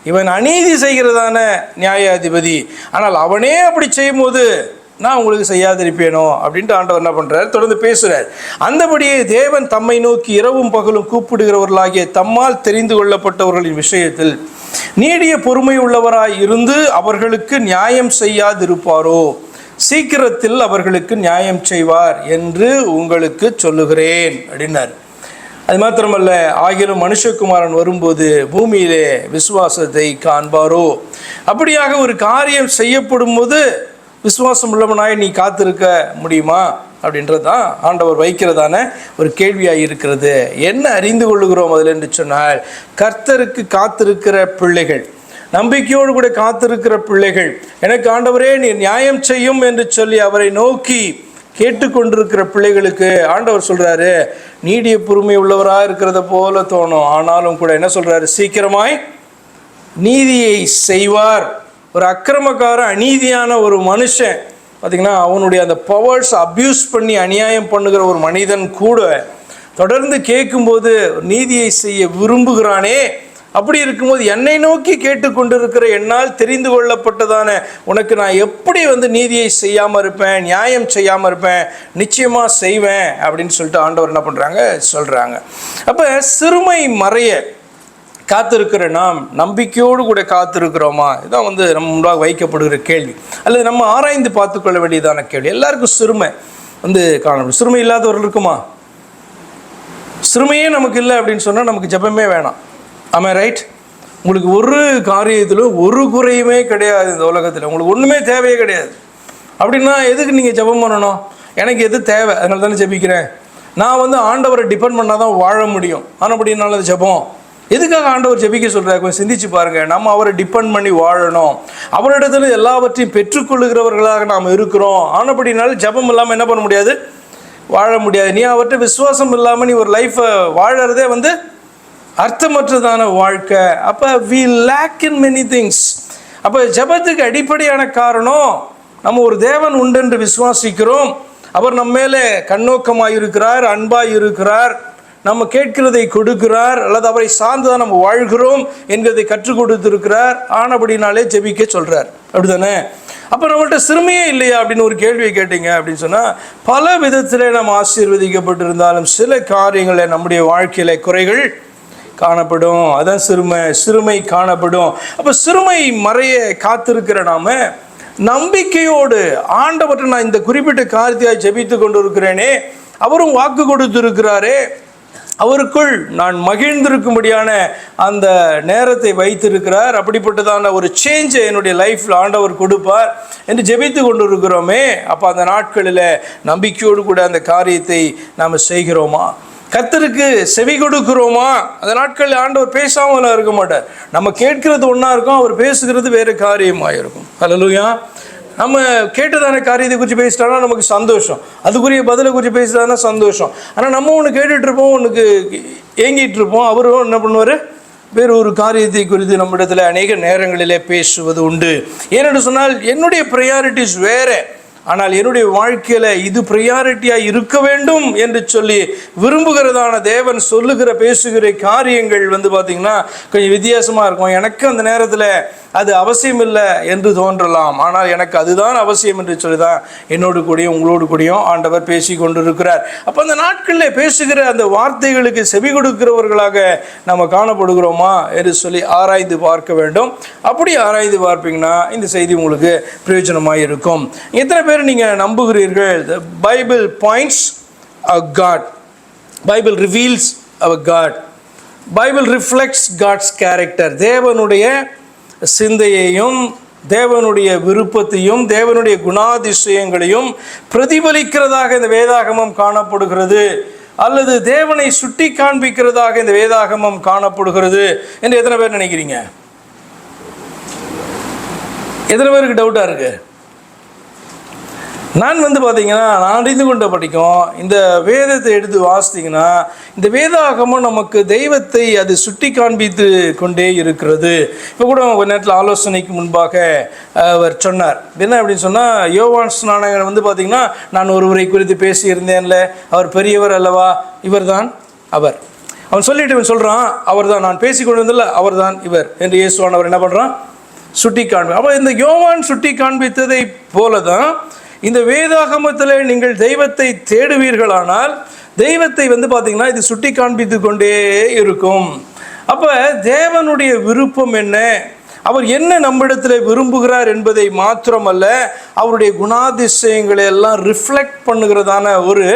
Speaker 1: இவன் அநீதி செய்கிறதான நியாயாதிபதி. ஆனால் அவனே அப்படி செய்யும் போது நான் உங்களுக்கு செய்யாதிருப்பேனோ அப்படின்ட்டு ஆண்டவர் என்ன பண்ணுறார்? தொடர்ந்து பேசுகிறார். அந்தபடியே தேவன் தம்மை நோக்கி இரவும் பகலும் கூப்பிடுகிறவர்களாகிய தம்மால் தெரிந்து கொள்ளப்பட்டவர்களின் விஷயத்தில் நீடிய பொறுமை உள்ளவராய் இருந்து அவர்களுக்கு நியாயம் செய்யாதிருப்பாரோ? சீக்கிரத்தில் அவர்களுக்கு நியாயம் செய்வார் என்று உங்களுக்கு சொல்லுகிறேன் அப்படின்னார். அது மாத்திரமல்ல, ஆகிலும் மனுஷகுமாரன் வரும்போது பூமியிலே விசுவாசத்தை காண்பாரோ? அப்படியாக ஒரு காரியம் செய்யப்படும் போது விசுவாசம் உள்ளவனாய் நீ காத்திருக்க முடியுமா அப்படின்றது தான் ஆண்டவர் வைக்கிறதான ஒரு கேள்வியாக இருக்கிறது. என்ன அறிந்து கொள்ளுகிறோம் அதில் என்று சொன்னால், கர்த்தருக்கு காத்திருக்கிற பிள்ளைகள், நம்பிக்கையோடு கூட காத்திருக்கிற பிள்ளைகள், எனக்கு ஆண்டவரே நீ நியாயம் செய்யும் என்று சொல்லி அவரை நோக்கி கேட்டுக்கொண்டிருக்கிற பிள்ளைகளுக்கு ஆண்டவர் சொல்கிறாரு, நீடிய பொறுமை உள்ளவராக இருக்கிறத போல தோணும், ஆனாலும் கூட என்ன சொல்கிறாரு? சீக்கிரமாய் நீதியை செய்வார். ஒரு அக்கிரமக்கார அநீதியான ஒரு மனுஷன் பார்த்திங்கன்னா, அவனுடைய அந்த பவர்ஸ் அப்யூஸ் பண்ணி அநியாயம் பண்ணுகிற ஒரு மனிதன் கூட தொடர்ந்து கேட்கும்போது நீதியை செய்ய விரும்புகிறானே. அப்படி இருக்கும்போது என்னை நோக்கி கேட்டுக்கொண்டிருக்கிற என்னால் தெரிந்து கொள்ளப்பட்டதான உனக்கு நான் எப்படி நீதியை செய்யாமல் இருப்பேன், நியாயம் செய்யாமல் இருப்பேன்? நிச்சயமாக செய்வேன் அப்படின்னு சொல்லிட்டு ஆண்டவர் என்ன பண்ணுறாங்க? சொல்கிறாங்க. அப்போ சிறுமை மறைய காத்திருக்கிற நாம் நம்பிக்கையோடு கூட காத்திருக்கிறோமா? இதுதான் நம்ம முன்பாக வைக்கப்படுகிற கேள்வி, அல்லது நம்ம ஆராய்ந்து பார்த்துக்கொள்ள வேண்டியதான கேள்வி. எல்லாருக்கும் சிறுமை காணப்படும். சிறுமை இல்லாதவர்கள் இருக்குமா? சிறுமையே நமக்கு இல்லை அப்படின்னு சொன்னால் நமக்கு ஜெபமே வேணாம். ஆமா, ரைட்? உங்களுக்கு ஒரு காரியத்திலும் ஒரு குறையுமே கிடையாது இந்த உலகத்தில், உங்களுக்கு ஒன்றுமே தேவையே கிடையாது. அப்படின்னா எதுக்கு நீங்கள் ஜெபம் பண்ணணும்? எனக்கு எது தேவை அதனால தானே ஜெபிக்கிறேன். நான் ஆண்டவரை டிபெண்ட் பண்ணால் தான் வாழ முடியும். ஆனால் அப்படின்னால ஜெபம் எதுக்காக ஆண்டவர் ஜெபிக்க சொல்கிறார்? கொஞ்சம் சிந்திச்சு பாருங்கள். நம்ம அவரை டிபெண்ட் பண்ணி வாழணும், அவரிடத்துல எல்லாவற்றையும் பெற்றுக்கொள்ளுகிறவர்களாக நாம் இருக்கிறோம். ஆனப்படினால ஜெபம் இல்லாமல் என்ன பண்ண முடியாது? வாழ முடியாது. நீ அவர்கிட்ட விசுவாசம் இல்லாமல் நீ ஒரு லைஃப்பை வாழறதே அர்த்தமற்றதான வாழ்க்கை. அப்போ we lack in many things. அப்போ ஜெபத்துக்கு அடிப்படையான காரணம், நம்ம ஒரு தேவன் உண்டென்று விசுவாசிக்கிறோம், அவர் நம்ம மேலே கண்ணோக்கமாக இருக்கிறார், அன்பாக இருக்கிறார், நம்ம கேட்கிறதை கொடுக்கிறார், அல்லது அவரை சார்ந்துதான் நம்ம வாழ்கிறோம் என்கிறதை கற்றுக் கொடுத்திருக்கிறார். ஆனபடினாலே ஜெபிக்க சொல்கிறார். அப்படி தானே? அப்போ நம்மள்ட்ட சிறுமையே இல்லையா அப்படின்னு ஒரு கேள்வியை கேட்டீங்க அப்படின்னு சொன்னால், பல விதத்தில் நம்ம ஆசீர்வதிக்கப்பட்டிருந்தாலும் சில காரியங்களில் நம்முடைய வாழ்க்கையில் குறைகள் காணப்படும். அதான் சிறுமை காணப்படும். அப்போ சிறுமை மறைய காத்திருக்கிற நாம நம்பிக்கையோடு ஆண்டவற்றை நான் இந்த குறிப்பிட்ட காரியத்தை ஜெபித்து கொண்டு இருக்கிறேனே, அவரும் வாக்கு கொடுத்திருக்கிறாரே, அவருக்குள் நான் மகிழ்ந்திருக்கும்படியான அந்த நேரத்தை வைத்திருக்கிறார், அப்படிப்பட்டதான ஒரு சேஞ்சை என்னுடைய லைஃப்பில் ஆண்டவர் கொடுப்பார் என்று ஜெபித்து கொண்டு இருக்கிறோமே. அப்போ அந்த நாட்களில் நம்பிக்கையோடு கூட அந்த காரியத்தை நாம் செய்கிறோமா? கர்த்தருக்கு செவி கொடுக்கிறோமா? அந்த நாட்களில் ஆண்டவர் பேசாமல் இருக்க மாட்டார். நம்ம கேட்கிறது ஒன்றா இருக்கும், அவர் பேசுகிறது வேறு காரியமாக இருக்கும். ஹல்லேலூயா. நம்ம கேட்டதான காரியத்தை குறித்து பேசிட்டானா நமக்கு சந்தோஷம், அதுக்குரிய பதிலை குறித்து பேசிட்டானா சந்தோஷம். ஆனால் நம்ம ஒன்று கேட்டுட்ருப்போம், ஒன்றுக்கு ஏங்கிட்டு இருப்போம், அவரும் என்ன பண்ணுவார்? வேறு ஒரு காரியத்தை குறித்து நம்மிடத்தில் அநேக நேரங்களிலே பேசுவது உண்டு. ஏனென்று சொன்னால் என்னுடைய ப்ரையாரிட்டிஸ் வேறு, ஆனால் என்னுடைய வாழ்க்கையில் இது ப்ரையாரிட்டியாக இருக்க வேண்டும் என்று சொல்லி விரும்புகிறதான தேவன் சொல்லுகிற பேசுகிற காரியங்கள் பார்த்திங்கன்னா கொஞ்சம் வித்தியாசமாக இருக்கும். எனக்கு அந்த நேரத்தில் அது அவசியம் இல்லை என்று தோன்றலாம், ஆனால் எனக்கு அதுதான் அவசியம் என்று சொல்லி தான் என்னோடு கூடயும் உங்களோடு கூடயும் ஆண்டவர் பேசி கொண்டிருக்கிறார். அப்போ அந்த நாட்களில் பேசுகிற அந்த வார்த்தைகளுக்கு செவி கொடுக்கிறவர்களாக நம்ம காணப்படுகிறோமா என்று சொல்லி ஆராய்ந்து பார்க்க வேண்டும். அப்படி ஆராய்ந்து பார்ப்பீங்கன்னா இந்த செய்தி உங்களுக்கு பிரயோஜனமாக இருக்கும். எத்தனை பேர் நீங்கள் நம்புகிறீர்கள் the Bible points a God, Bible reveals our God, Bible reflects God's character? தேவனுடைய சிந்தையையும் தேவனுடைய விருப்பத்தையும் தேவனுடைய குணாதிசயங்களையும் பிரதிபலிக்கிறதாக இந்த வேதாகமம் காணப்படுகிறது, அல்லது தேவனை சுட்டி காண்பிக்கிறதாக இந்த வேதாகமம் காணப்படுகிறது என்று எத்தனை பேர் நினைக்கிறீங்க? எத்தனை பேருக்கு டவுட்டாக இருக்கு? நான் பார்த்தீங்கன்னா நான் அறிந்து கொண்ட படிக்கும் இந்த வேதத்தை எடுத்து வாசித்தீங்கன்னா இந்த வேதாகமம் நமக்கு தெய்வத்தை அது சுட்டி காண்பித்து கொண்டே இருக்கிறது. இப்போ கூட ஒரு நேரத்தில் ஆலோசனைக்கு முன்பாக அவர் சொன்னார் என்ன அப்படின்னு சொன்னால், யோவான் ஸ்நானகன் பார்த்தீங்கன்னா நான் ஒருவரை குறித்து பேசியிருந்தேன்ல, அவர் பெரியவர் அல்லவா, இவர் தான் அவர். அவன் சொல்லிட்டு இவன் சொல்கிறான், அவர் தான் நான் பேசி கொண்டு வந்தில்ல, அவர் தான் இவர் என்று இயேசுவானவர் என்ன பண்ணுறான், சுட்டி காண்பி. அப்போ இந்த யோவான் சுட்டி காண்பித்ததை போல தான் இந்த வேதாகமத்தில் நீங்கள் தெய்வத்தை தேடுவீர்களானால் தெய்வத்தை பார்த்தீங்கன்னா இது சுட்டி காண்பித்து கொண்டே இருக்கும். அப்போ தேவனுடைய விருப்பம் என்ன, அவர் என்ன நம்மிடத்தில் விரும்புகிறார் என்பதை மாத்திரமல்ல, அவருடைய குணாதிசயங்களை எல்லாம் ரிஃப்ளெக்ட் பண்ணுகிறதான ஒரு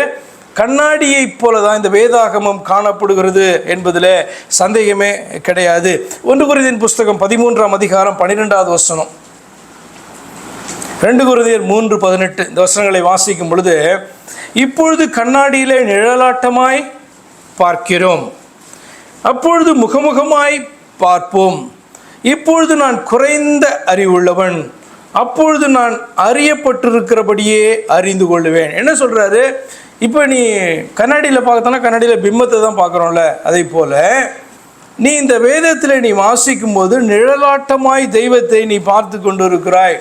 Speaker 1: கண்ணாடியை போல தான் இந்த வேதாகமம் காணப்படுகிறது என்பதில் சந்தேகமே கிடையாது. 1 கொரிந்தியர் புஸ்தகம் 13ஆம் அதிகாரம் 12வது வசனம், 2 கொரிந்தியர் 3:18 இந்த வசனங்களை வாசிக்கும் பொழுது, இப்பொழுது கண்ணாடியிலே நிழலாட்டமாய் பார்க்கிறோம், அப்பொழுது முகமுகமாய் பார்ப்போம், இப்பொழுது நான் குறைந்த அறிவுள்ளவன், அப்பொழுது நான் அறியப்பட்டிருக்கிறபடியே அறிந்து கொள்ளுவேன். என்ன சொல்கிறாரு, இப்போ நீ கண்ணாடியில் பார்த்தோன்னா கண்ணாடியில் பிம்பத்தை தான் பார்க்குறோம்ல, அதே போல் நீ இந்த வேதத்தில் நீ வாசிக்கும் போது நிழலாட்டமாய் தெய்வத்தை நீ பார்த்து கொண்டு இருக்கிறாய்.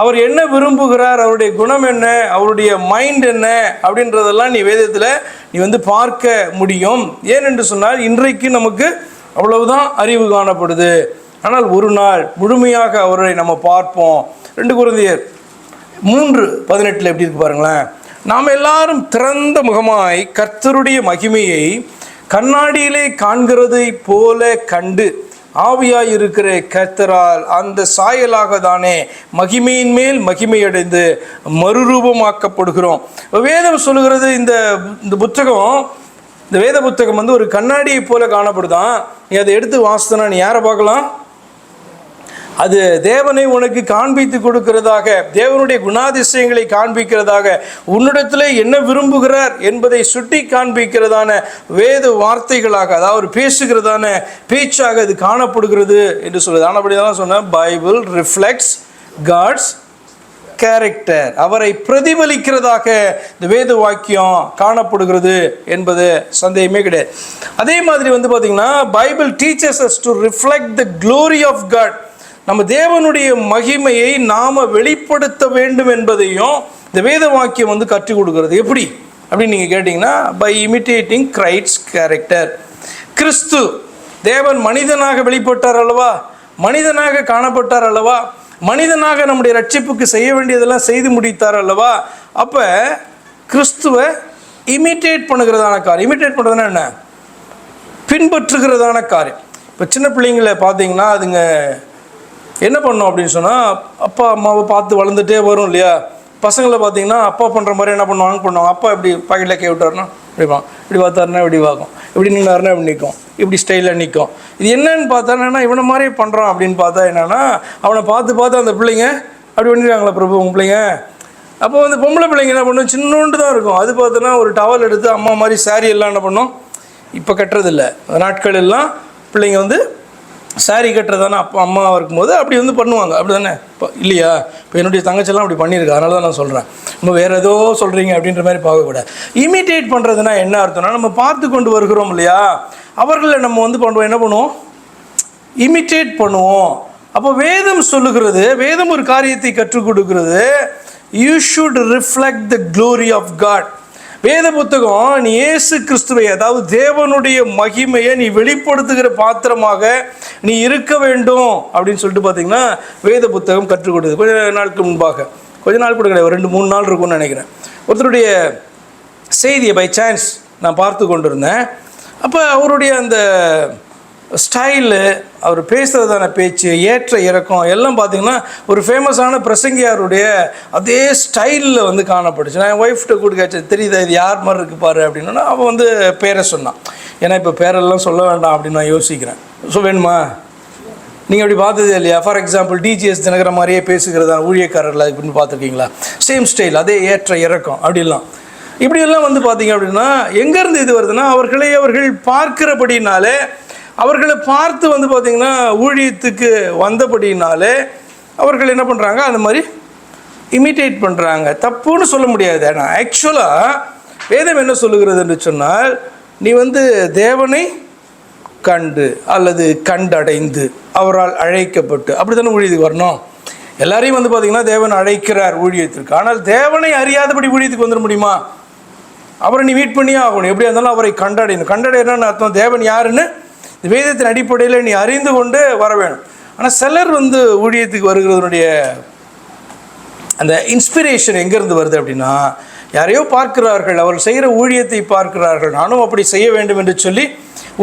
Speaker 1: அவர் என்ன விரும்புகிறார், அவருடைய குணம் என்ன, அவருடைய மைண்ட் என்ன அப்படின்றதெல்லாம் நீ வேதத்தில் நீ பார்க்க முடியும். ஏனென்று சொன்னால் இன்றைக்கு நமக்கு அவ்வளவுதான் அறிவு காணப்படுது, ஆனால் ஒரு நாள் முழுமையாக அவரை நம்ம பார்ப்போம். 2 கொரிந்தியர் 3:18 எப்படி இருக்கு பாருங்களேன், நாம் எல்லாரும் திறந்த முகமாய் கர்த்தருடைய மகிமையை கண்ணாடியிலே காண்கிறதை போல கண்டு ஆவியாய் இருக்கிற கர்த்தரால் அந்த சாயலாக தானே மகிமையின் மேல் மகிமையடைந்து மறுரூபமாக்கப்படுகிறோம். வேதம் சொல்லுகிறது இந்த புத்தகம், இந்த வேத புத்தகம் ஒரு கண்ணாடியை போல காணப்படுதான். நீ அதை எடுத்து வாசித்தனா நீ யாரை பார்க்கலாம், அது தேவனை உனக்கு காண்பித்து கொடுக்கிறதாக, தேவனுடைய குணாதிசயங்களை காண்பிக்கிறதாக, உன்னிடத்தில் என்ன விரும்புகிறார் என்பதை சுட்டி காண்பிக்கிறதான வேத வார்த்தைகளாக, அதாவது பேசுகிறதான பேச்சாக அது காணப்படுகிறது என்று சொல்லுது. ஆனால் அப்படி தான் சொன்னேன், பைபிள் ரிஃப்ளெக்ட்ஸ் காட்ஸ் கேரக்டர், அவரை பிரதிபலிக்கிறதாக இந்த வேத வாக்கியம் காணப்படுகிறது என்பது சந்தேகமே கிடையாது. அதே மாதிரி பார்த்தீங்கன்னா Bible teachers us to reflect the glory of God, நம்ம தேவனுடைய மகிமையை நாம் வெளிப்படுத்த வேண்டும் என்பதையும் இந்த வேத வாக்கியம் கற்றுக் கொடுக்கிறது. எப்படி அப்படின்னு நீங்கள் கேட்டிங்கன்னா, பை இமிட்டேட்டிங் கிரைஸ்ட்ஸ் கேரக்டர். கிறிஸ்து தேவன் மனிதனாக வெளிப்பட்டார் அல்லவா, மனிதனாக காணப்பட்டார் அல்லவா, மனிதனாக நம்முடைய ரட்சிப்புக்கு செய்ய வேண்டியதெல்லாம் செய்து முடித்தார் அல்லவா. அப்போ கிறிஸ்துவை இமிட்டேட் பண்ணுகிறதான காரியம், இமிட்டேட் பண்ணுறதுனா என்ன, பின்பற்றுகிறதான காரியம். இப்போ சின்ன பிள்ளைங்களை பார்த்தீங்கன்னா அதுங்க என்ன பண்ணோம் அப்படின்னு சொன்னால், அப்பா அம்மாவை பார்த்து வளர்ந்துட்டே வரும் இல்லையா. பசங்களை பார்த்தீங்கன்னா அப்பா பண்ணுற மாதிரி என்ன பண்ணுவாங்க, அப்பா இப்படி பாக்கெட்டில் கை விட்டாருன்னா இப்படிப்பான், இப்படி பார்த்தாருன்னா இப்படி பார்க்கும், இப்படி நின்னாருன்னா இப்படி நிற்கும், இப்படி ஸ்டைலில் நிற்கும். இது என்னன்னு பார்த்தாருன்னா இவனை மாதிரி பண்ணுறான் அப்படின்னு பார்த்தா என்னென்னா, அவனை பார்த்து அந்த பிள்ளைங்க அப்படி பண்ணிடுறாங்களா பிரபு உங்கள் பிள்ளைங்க. அப்போ பொம்பளை பிள்ளைங்க என்ன பண்ணும், சின்னோண்டு தான் இருக்கும், அது பார்த்தோன்னா ஒரு டவல் எடுத்து அம்மா மாதிரி சாரி எல்லாம் என்ன பண்ணும், இப்போ கட்டுறதில்ல. நாட்கள் எல்லாம் பிள்ளைங்க சாரி கட்டுறதானே அப்பா அம்மாவாக இருக்கும்போது அப்படி பண்ணுவாங்க, அப்படி தானே இப்போ இல்லையா. இப்போ என்னுடைய தங்கச்செல்லாம் அப்படி பண்ணியிருக்கு, அதனால தான் நான் சொல்கிறேன். நம்ம வேறு ஏதோ சொல்கிறீங்க அப்படின்ற மாதிரி பார்க்கக்கூடாது. இமிட்டேட் பண்ணுறதுனா என்ன அர்த்தம்னா, நம்ம பார்த்து கொண்டு வருகிறோம் இல்லையா, அவர்களை நம்ம பண்ணுவோம், என்ன பண்ணுவோம், இமிட்டேட் பண்ணுவோம். அப்போ வேதம் சொல்லுகிறது, வேதம் ஒரு காரியத்தை கற்றுக் கொடுக்கிறது, you should reflect the glory of God. வேத புத்தகம் நீ இயேசு கிறிஸ்துவை, அதாவது தேவனுடைய மகிமையை நீ வெளிப்படுத்துகிற பாத்திரமாக நீ இருக்க வேண்டும் அப்படின்னு சொல்லிட்டு பார்த்தீங்கன்னா வேத புத்தகம் கற்றுக் கொடுக்குது. கொஞ்ச நாளுக்கு முன்பாக, கொஞ்ச நாள் கூட கிடையாது, 2-3 நாள் இருக்கும்னு நினைக்கிறேன், ஒருத்தருடைய செய்தியை பை சான்ஸ் நான் பார்த்து கொண்டிருந்தேன். அப்போ அவருடைய அந்த ஸ்டைலு, அவர் பேசுகிறதான பேச்சு, ஏற்ற இறக்கம் எல்லாம் பார்த்திங்கன்னா ஒரு ஃபேமஸான பிரசங்கியாருடைய அதே ஸ்டைலில் வந்து காணப்பட்டுச்சு. நான் என் ஒய்ஃப்கிட்ட கூட கேட்டேன், தெரியுதா இது யார் மாதிரி இருக்குது பாரு அப்படின்னா, அவன் வந்து பேரை சொன்னான். ஏன்னா இப்போ பேரெல்லாம் சொல்ல வேண்டாம் அப்படின்னு நான் யோசிக்கிறேன். ஸோ வேணுமா, நீங்கள் அப்படி பார்த்ததே இல்லையா? ஃபார் எக்ஸாம்பிள் டிஜிஎஸ் தினகர மாதிரியே பேசுகிறதா ஊழியக்காரர்கள் அப்படின்னு பார்த்துருக்கீங்களா? சேம் ஸ்டைல், அதே ஏற்ற இறக்கம் அப்படிலாம். இப்படியெல்லாம் வந்து பார்த்தீங்க அப்படின்னா எங்கேருந்து இது வருதுன்னா, அவர்கள் பார்க்கிறபடினாலே, அவர்களை பார்த்து வந்து பார்த்திங்கன்னா ஊழியத்துக்கு வந்தபடினாலே அவர்கள் என்ன பண்ணுறாங்க, அந்த மாதிரி இமிட்டேட் பண்ணுறாங்க. தப்புன்னு சொல்ல முடியாது. ஆனால் ஆக்சுவலாக வேதம் என்ன சொல்லுகிறது என்று சொன்னால், நீ வந்து தேவனை கண்டு அல்லது கண்டடைந்து அவரால் அழைக்கப்பட்டு அப்படி தானே ஊழியத்துக்கு வரணும். எல்லாரையும் வந்து பார்த்திங்கன்னா தேவன் அழைக்கிறார் ஊழியத்திற்கு. ஆனால் தேவனை அறியாதபடி ஊழியத்துக்கு வந்துட முடியுமா? அவரை நீ மீட் பண்ணியே ஆகணும். எப்படியா இருந்தாலும் அவரை கண்டடையணும். கண்டடையணும்னு அர்த்தம் தேவன் யாருன்னு வேதத்தின் அடிப்படையில் நீ அறிந்து கொண்டு வர வேணும். ஆனால் சிலர் வந்து ஊழியத்துக்கு வருகிறதுனுடைய அந்த இன்ஸ்பிரேஷன் எங்கேருந்து வருது அப்படின்னா, யாரையோ பார்க்கிறார்கள், அவர் செய்கிற ஊழியத்தை பார்க்கிறார்கள், நானும் அப்படி செய்ய வேண்டும் என்று சொல்லி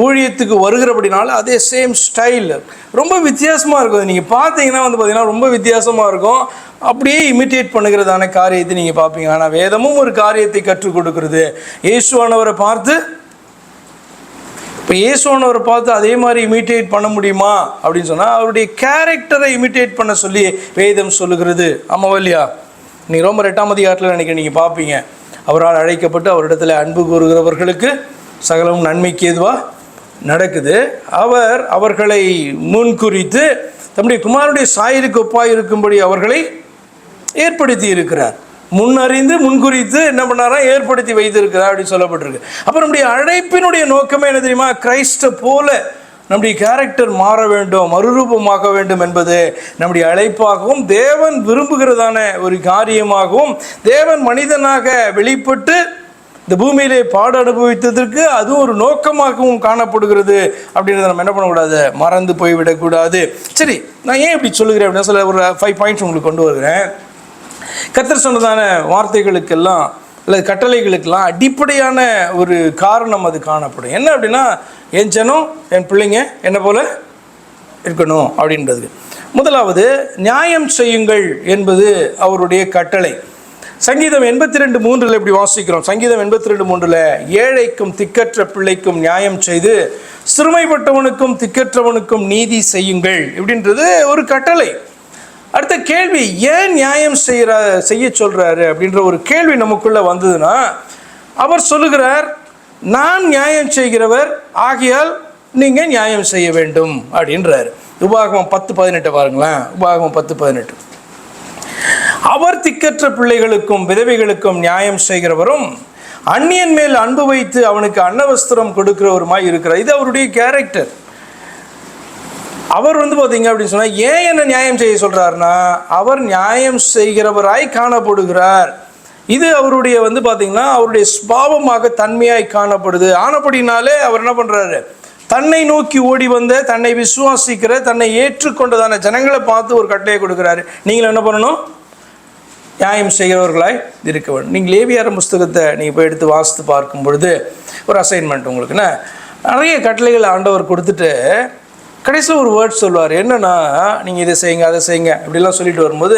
Speaker 1: ஊழியத்துக்கு வருகிறபடினால அதே சேம் ஸ்டைல் ரொம்ப வித்தியாசமாக இருக்கும். நீங்கள் பார்த்தீங்கன்னா வந்து பார்த்தீங்கன்னா ரொம்ப வித்தியாசமாக இருக்கும். அப்படியே இமிட்டேட் பண்ணுகிறதான காரியத்தை நீங்கள் பார்ப்பீங்க. ஆனால் வேதமும் ஒரு காரியத்தை கற்றுக் கொடுக்குறது. இயேசுவானவரை பார்த்து, இப்போ இயேசுவானவரை பார்த்து அதே மாதிரி இமிட்டேட் பண்ண முடியுமா அப்படின்னு சொன்னால், அவருடைய கேரக்டரை இமிட்டேட் பண்ண சொல்லி வேதம் சொல்லுகிறது. ஆமாம் இல்லையா? நீங்கள் ரோமர் 8ஆம் அதிகாரத்தில் நினைக்கிறேன், நீங்கள் பார்ப்பீங்க, அவரால் அழைக்கப்பட்டு அவரிடத்தில் அன்பு கூறுகிறவர்களுக்கு சகலமும் நன்மைக்கு ஏதுவாக நடக்குது. அவர்களை முன்குறித்து தம்முடைய குமாரனுடைய சாயலுக்கு ஒப்பாய் இருக்கும்படி அவர்களை ஏற்படுத்தி இருக்கிறார். முன்னறிந்து முன்குறித்து என்ன பண்ணாரா, ஏற்படுத்தி வைத்திருக்கிறார் அப்படின்னு சொல்லப்பட்டிருக்கு. அப்போ நம்முடைய அழைப்பினுடைய நோக்கமே என்ன தெரியுமா? கிறிஸ்தை போல நம்முடைய கேரக்டர் மாற வேண்டும், மறுரூபமாக வேண்டும் என்பது நம்முடைய அழைப்பாகவும் தேவன் விரும்புகிறதான ஒரு காரியமாகவும், தேவன் மனிதனாக வெளிப்பட்டு இந்த பூமியிலே பாடு அனுபவித்ததற்கு அதுவும் ஒரு நோக்கமாகவும் காணப்படுகிறது. அப்படின்றத நம்ம என்ன பண்ணக்கூடாது, மறந்து போய்விடக்கூடாது. சரி, நான் ஏன் இப்படி சொல்லுகிறேன் அப்படின்னா, சில ஒரு 5 பாயிண்ட்ஸ் உங்களுக்கு கொண்டு வருகிறேன். கர்த்தர் சொன்னதான வார்த்தைகளுக்கெல்லாம் அல்லது கட்டளைகளுக்கெல்லாம் அடிப்படையான ஒரு காரணம் அது காணப்படும். என்ன அப்படின்னா, என் ஜனம் என் பிள்ளைங்க என்ன போல இருக்கணும் அப்படின்றது. முதலாவது, நியாயம் செய்யுங்கள் என்பது அவருடைய கட்டளை. சங்கீதம் 82:3 இப்படி வாசிக்கிறோம். சங்கீதம் 82:3 ஏழைக்கும் திக்கற்ற பிள்ளைக்கும் நியாயம் செய்து சிறுமைப்பட்டவனுக்கும் திக்கற்றவனுக்கும் நீதி செய்யுங்கள் இப்படின்றது ஒரு கட்டளை. அடுத்த கேள்வி, ஏன் நியாயம் செய்ய சொல்கிறாரு அப்படின்ற ஒரு கேள்வி நமக்குள்ளே வந்ததுன்னா, அவர் சொல்லுகிறார், நான் நியாயம் செய்கிறவர் ஆகையால் நீங்கள் நியாயம் செய்ய வேண்டும் அப்படின்றார். உபாகமம் 10:18 பாருங்களேன். உபாகமம் 10:18, அவர் திக்கற்ற பிள்ளைகளுக்கும் விதவைகளுக்கும் நியாயம் செய்கிறவரும் அந்நியன் மேல் அன்பு வைத்து அவனுக்கு அன்னவஸ்திரம் கொடுக்கிறவருமாய் இருக்கிறார். இது அவருடைய கேரக்டர். அவர் வந்து பார்த்தீங்க அப்படின்னு சொன்னால் ஏன் என்ன நியாயம் செய்ய சொல்கிறாருன்னா, அவர் நியாயம் செய்கிறவராய் காணப்படுகிறார். இது அவருடைய வந்து பார்த்தீங்கன்னா அவருடைய சுபாவமாக தன்மையாய் காணப்படுது. ஆனப்படினாலே அவர் என்ன பண்ணுறாரு, தன்னை நோக்கி ஓடி வந்த, தன்னை விசுவாசிக்கிற, தன்னை ஏற்றுக்கொண்டதான ஜனங்களை பார்த்து ஒரு கட்டளையை கொடுக்குறாரு. நீங்கள் என்ன பண்ணணும், நியாயம் செய்கிறவர்களாய் இருக்க வேண்டும். நீங்கள் லேவியராகமம் புஸ்தகத்தை நீங்கள் போய் எடுத்து வாசித்து பார்க்கும் பொழுது ஒரு அசைன்மெண்ட் உங்களுக்குன்னா, நிறைய கட்டளைகள் ஆண்டவர் கொடுத்துட்டு கடைசியில் ஒரு வேர்ட் சொல்லுவார். என்னென்னா, நீங்கள் இதை செய்யுங்க அதை செய்யுங்க இப்படிலாம் சொல்லிட்டு வரும்போது,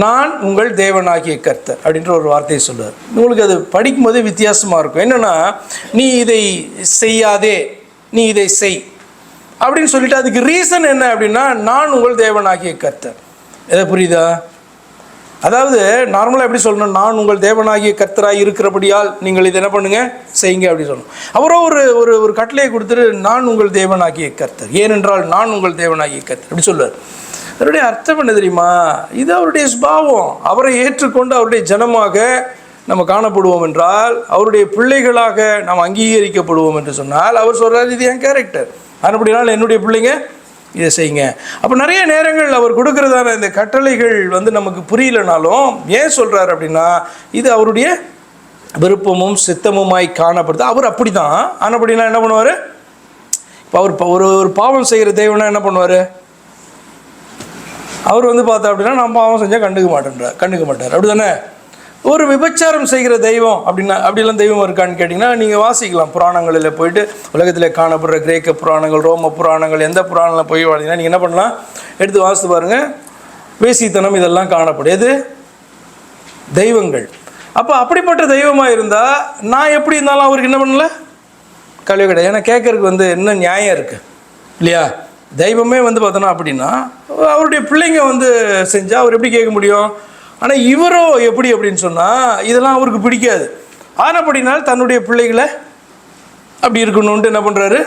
Speaker 1: நான் உங்கள் தேவனாகிய கர்த்தர் அப்படின்ற ஒரு வார்த்தையை சொல்லுவார். உங்களுக்கு அது படிக்கும்போதே வித்தியாசமாக இருக்கும். என்னென்னா, நீ இதை செய்யாதே, நீ இதை செய் அப்படின்னு சொல்லிட்டு அதுக்கு ரீசன் என்ன அப்படின்னா, நான் உங்கள் தேவனாகிய கர்த்தர். எதை புரியுதா? அதாவது நார்மலாக எப்படி சொல்லணும், நான் உங்கள் தேவனாகிய கர்த்தராக இருக்கிறபடியால் நீங்கள் இதை என்ன பண்ணுங்க, செய்யுங்க அப்படின்னு சொல்லணும். அவரோ ஒரு ஒரு கட்டளையை கொடுத்துட்டு, நான் உங்கள் தேவனாகிய கர்த்தர், ஏனென்றால் நான் உங்கள் தேவனாகிய கர்த்தர் அப்படி சொல்லுவார். அவருடைய அர்த்தம் என்ன தெரியுமா? இது அவருடைய சுபாவம். அவரை ஏற்றுக்கொண்டு அவருடைய ஜனமாக நம்ம காணப்படுவோம் என்றால், அவருடைய பிள்ளைகளாக நாம் அங்கீகரிக்கப்படுவோம் என்று சொன்னால், அவர் சொல்கிறார், இது என் கேரக்டர், அப்படினால என்னுடைய பிள்ளைங்க இதை செய்யுங்க. அப்போ நிறைய நேரங்கள் அவர் கொடுக்கறதான இந்த கட்டளைகள் வந்து நமக்கு புரியலனாலும் ஏன் சொல்கிறார் அப்படின்னா, இது அவருடைய விருப்பமும் சித்தமுமாய் காணப்படுது. அவர் அப்படி தான். ஆனால் அப்படின்னா என்ன பண்ணுவார்? இப்போ அவர் ஒரு பாவம் செய்கிற தெய்வம்னா என்ன பண்ணுவார்? அவர் வந்து பார்த்தா அப்படின்னா நான் பாவம் செஞ்சால் கண்டுக்க மாட்டார் அப்படி தானே? ஒரு விபச்சாரம் செய்கிற தெய்வம் அப்படிலாம் தெய்வம் இருக்கான்னு கேட்டிங்கன்னா நீங்கள் வாசிக்கலாம். புராணங்களில் போயிட்டு உலகத்தில் காணப்படுற கிரேக்க புராணங்கள், ரோம புராணங்கள், எந்த புராணங்களில் போய் பார்த்தீங்கன்னா நீங்கள் என்ன பண்ணலாம், எடுத்து வாசித்து பாருங்கள். வேசித்தனம் இதெல்லாம் காணப்படும். எது? தெய்வங்கள். அப்போ அப்படிப்பட்ட தெய்வமாக இருந்தால் நான் எப்படி இருந்தாலும் அவருக்கு என்ன பண்ணல? கல்வி கிடையாது. ஏன்னா கேட்கறதுக்கு வந்து என்ன நியாயம் இருக்குது இல்லையா? தெய்வமே வந்து பார்த்தோன்னா அப்படின்னா அவருடைய பிள்ளைங்க வந்து செஞ்சால் அவர் எப்படி கேட்க முடியும்? ஆனால் இவரோ எப்படி அப்படின்னு சொன்னால் இதெல்லாம் அவருக்கு பிடிக்காது. ஆனால் அப்படினால் தன்னுடைய பிள்ளைகளை அப்படி இருக்கணும்ன்ட்டு என்ன பண்ணுறாரு?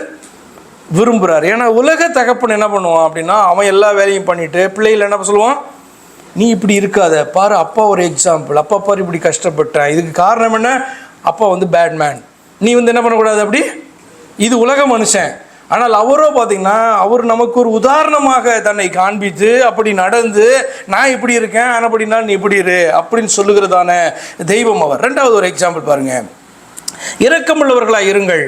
Speaker 1: விரும்புகிறார். ஏன்னா உலக தகப்பன் என்ன பண்ணுவான் அப்படின்னா அவன் எல்லா வேலையும் பண்ணிவிட்டு பிள்ளைகளை என்ன சொல்லுவான், நீ இப்படி இருக்காத பாரு, அப்பா ஒரு எக்ஸாம்பிள், அப்பா பாரு இப்படி கஷ்டப்பட்டேன், இதுக்கு காரணம் என்ன, அப்பா வந்து பேட்மேன், நீ வந்து என்ன பண்ணக்கூடாது அப்படி. இது உலக மனுஷன். ஆனால் அவரோ பார்த்திங்கன்னா அவர் நமக்கு ஒரு உதாரணமாக தன்னை காண்பித்து அப்படி நடந்து நான் இப்படி இருக்கேன், ஆனால் அப்படின்னா நீ இப்படி இரு அப்படின்னு சொல்லுகிறதான தெய்வம் அவர். ரெண்டாவது ஒரு எக்ஸாம்பிள் பாருங்கள். இரக்கமுள்ளவர்களாக இருங்கள்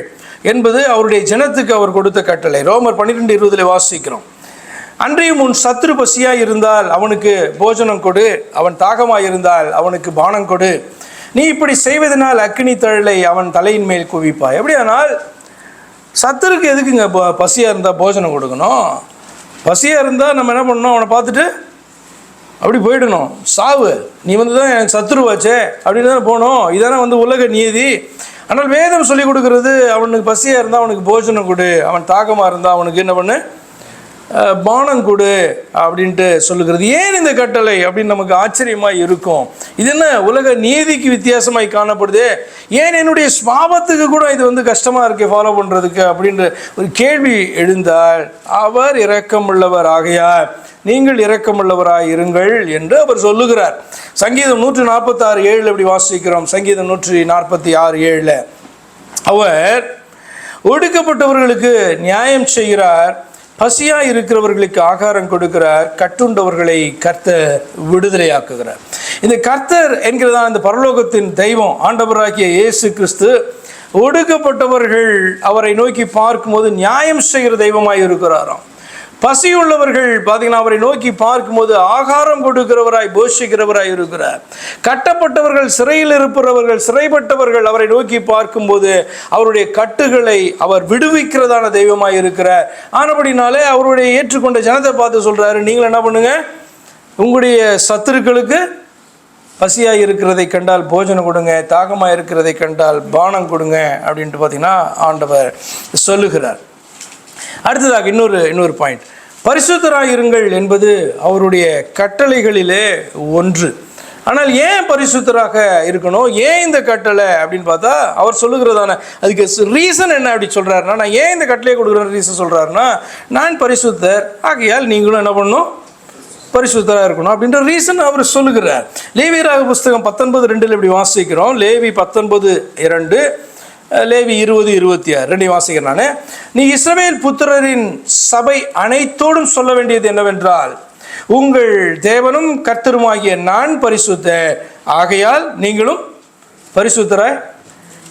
Speaker 1: என்பது அவருடைய ஜனத்துக்கு அவர் கொடுத்த கட்டளை. ரோமர் 12:20 வாசிக்கிறோம். அன்றையும் உன் சத்துரு பசியாக இருந்தால் அவனுக்கு போஜனம் கொடு, அவன் தாகமாக இருந்தால் அவனுக்கு பானம் கொடு, நீ இப்படி செய்வதனால் அக்கினி தழலை அவன் தலையின் மேல் குவிப்பாய். எப்படியானால் சத்துருக்கு எதுக்குங்க பசியாக இருந்தால் போஜனம் கொடுக்கணும்? பசியாக இருந்தால் நம்ம என்ன பண்ணணும், அவனை பார்த்துட்டு அப்படி போயிடணும், சாவு நீ வந்து தான் எனக்கு சத்துருவாச்சே அப்படின்னு தானே போகணும். இதானே வந்து உலக நீதி. ஆனால் வேதம் சொல்லி கொடுக்குறது அவனுக்கு பசியாக இருந்தால் அவனுக்கு போஜனம் கொடு, அவன் தாகமாக இருந்தால் அவனுக்கு என்ன பண்ணு, பானம் கொடு அப்படின்ட்டு சொல்லுகிறது. ஏன் இந்த கட்டளை அப்படின்னு நமக்கு ஆச்சரியமாக இருக்கும். இது என்ன உலக நீதிக்கு வித்தியாசமாய் காணப்படுது, ஏன் என்னுடைய ஸ்வாபத்துக்கு கூட இது வந்து கஷ்டமாக இருக்கு ஃபாலோ பண்ணுறதுக்கு அப்படின்ற ஒரு கேள்வி எழுந்தால், அவர் இரக்கமுள்ளவர் ஆகையால் நீங்கள் இரக்கமுள்ளவராய் இருங்கள் என்று அவர் சொல்லுகிறார். சங்கீதம் 146:7 எப்படி வாசிக்கிறோம். சங்கீதம் 146:7 அவர் ஒடுக்கப்பட்டவர்களுக்கு நியாயம் செய்கிறார், பசியாக இருக்கிறவர்களுக்கு ஆகாரம் கொடுக்கிறார், கட்டுண்டவர்களை கர்த்தர் விடுதலையாக்குகிறார். இந்த கர்த்தர் என்கிறதான் இந்த பரலோகத்தின் தெய்வம் ஆண்டவராகிய இயேசு கிறிஸ்து ஒடுக்கப்பட்டவர்கள் அவரை நோக்கி பார்க்கும்போது நியாயம் செய்கிற தெய்வமாய் இருக்கிறாராம். பசியுள்ளவர்கள் பார்த்தீங்கன்னா அவரை நோக்கி பார்க்கும்போது ஆகாரம் கொடுக்கிறவராய் போஷிக்கிறவராய் இருக்கிறார். கட்டப்பட்டவர்கள், சிறையில் இருப்பவர்கள், சிறைப்பட்டவர்கள் அவரை நோக்கி பார்க்கும்போது அவருடைய கட்டுகளை அவர் விடுவிக்கிறதான தெய்வமாய் இருக்கிறார். ஆனபடினாலே அவருடைய ஏற்றுக்கொண்ட ஜனத்தை பார்த்து சொல்றாரு, நீங்கள் என்ன பண்ணுங்க, உங்களுடைய சத்துருக்களுக்கு பசியாக இருக்கிறதை கண்டால் போஜனம் கொடுங்க, தாகமாக இருக்கிறதை கண்டால் பானம் கொடுங்க அப்படின்ட்டு பார்த்தீங்கன்னா ஆண்டவர் சொல்லுகிறார். அடுத்ததாக இன்னொரு பாயிண்ட், பரிசுத்தராக இருங்கள் என்பது அவருடைய கட்டளைகளிலே ஒன்று. ஆனால் ஏன் பரிசுத்தராக இருக்கணும், ஏன் இந்த கட்டளை அப்படின்னு பார்த்தா அவர் சொல்லுகிறதான அதுக்கு ரீசன் என்ன அப்படி சொல்கிறாருன்னா, நான் ஏன் இந்த கட்டளையை கொடுக்குற ரீசன் சொல்கிறாருன்னா, நான் பரிசுத்தர் ஆகையால் நீங்களும் என்ன பண்ணணும், பரிசுத்தராக இருக்கணும் அப்படின்ற ரீசன் அவர் சொல்லுகிறார். லேவியராக புஸ்தகம் 19:2 இப்படி வாசிக்கிறோம். லேவி 19:2, லேவி 20:26 ரெண்டையும் வாசிக்கிறேன் நான். நீ இஸ்ரவேல் புத்திரரின் சபை அனைத்தோடும் சொல்ல வேண்டியது என்னவென்றால், உங்கள் தேவனும் கர்த்தருமாகிய நான் பரிசுத்தர் ஆகையால் நீங்களும் பரிசுத்தராய்.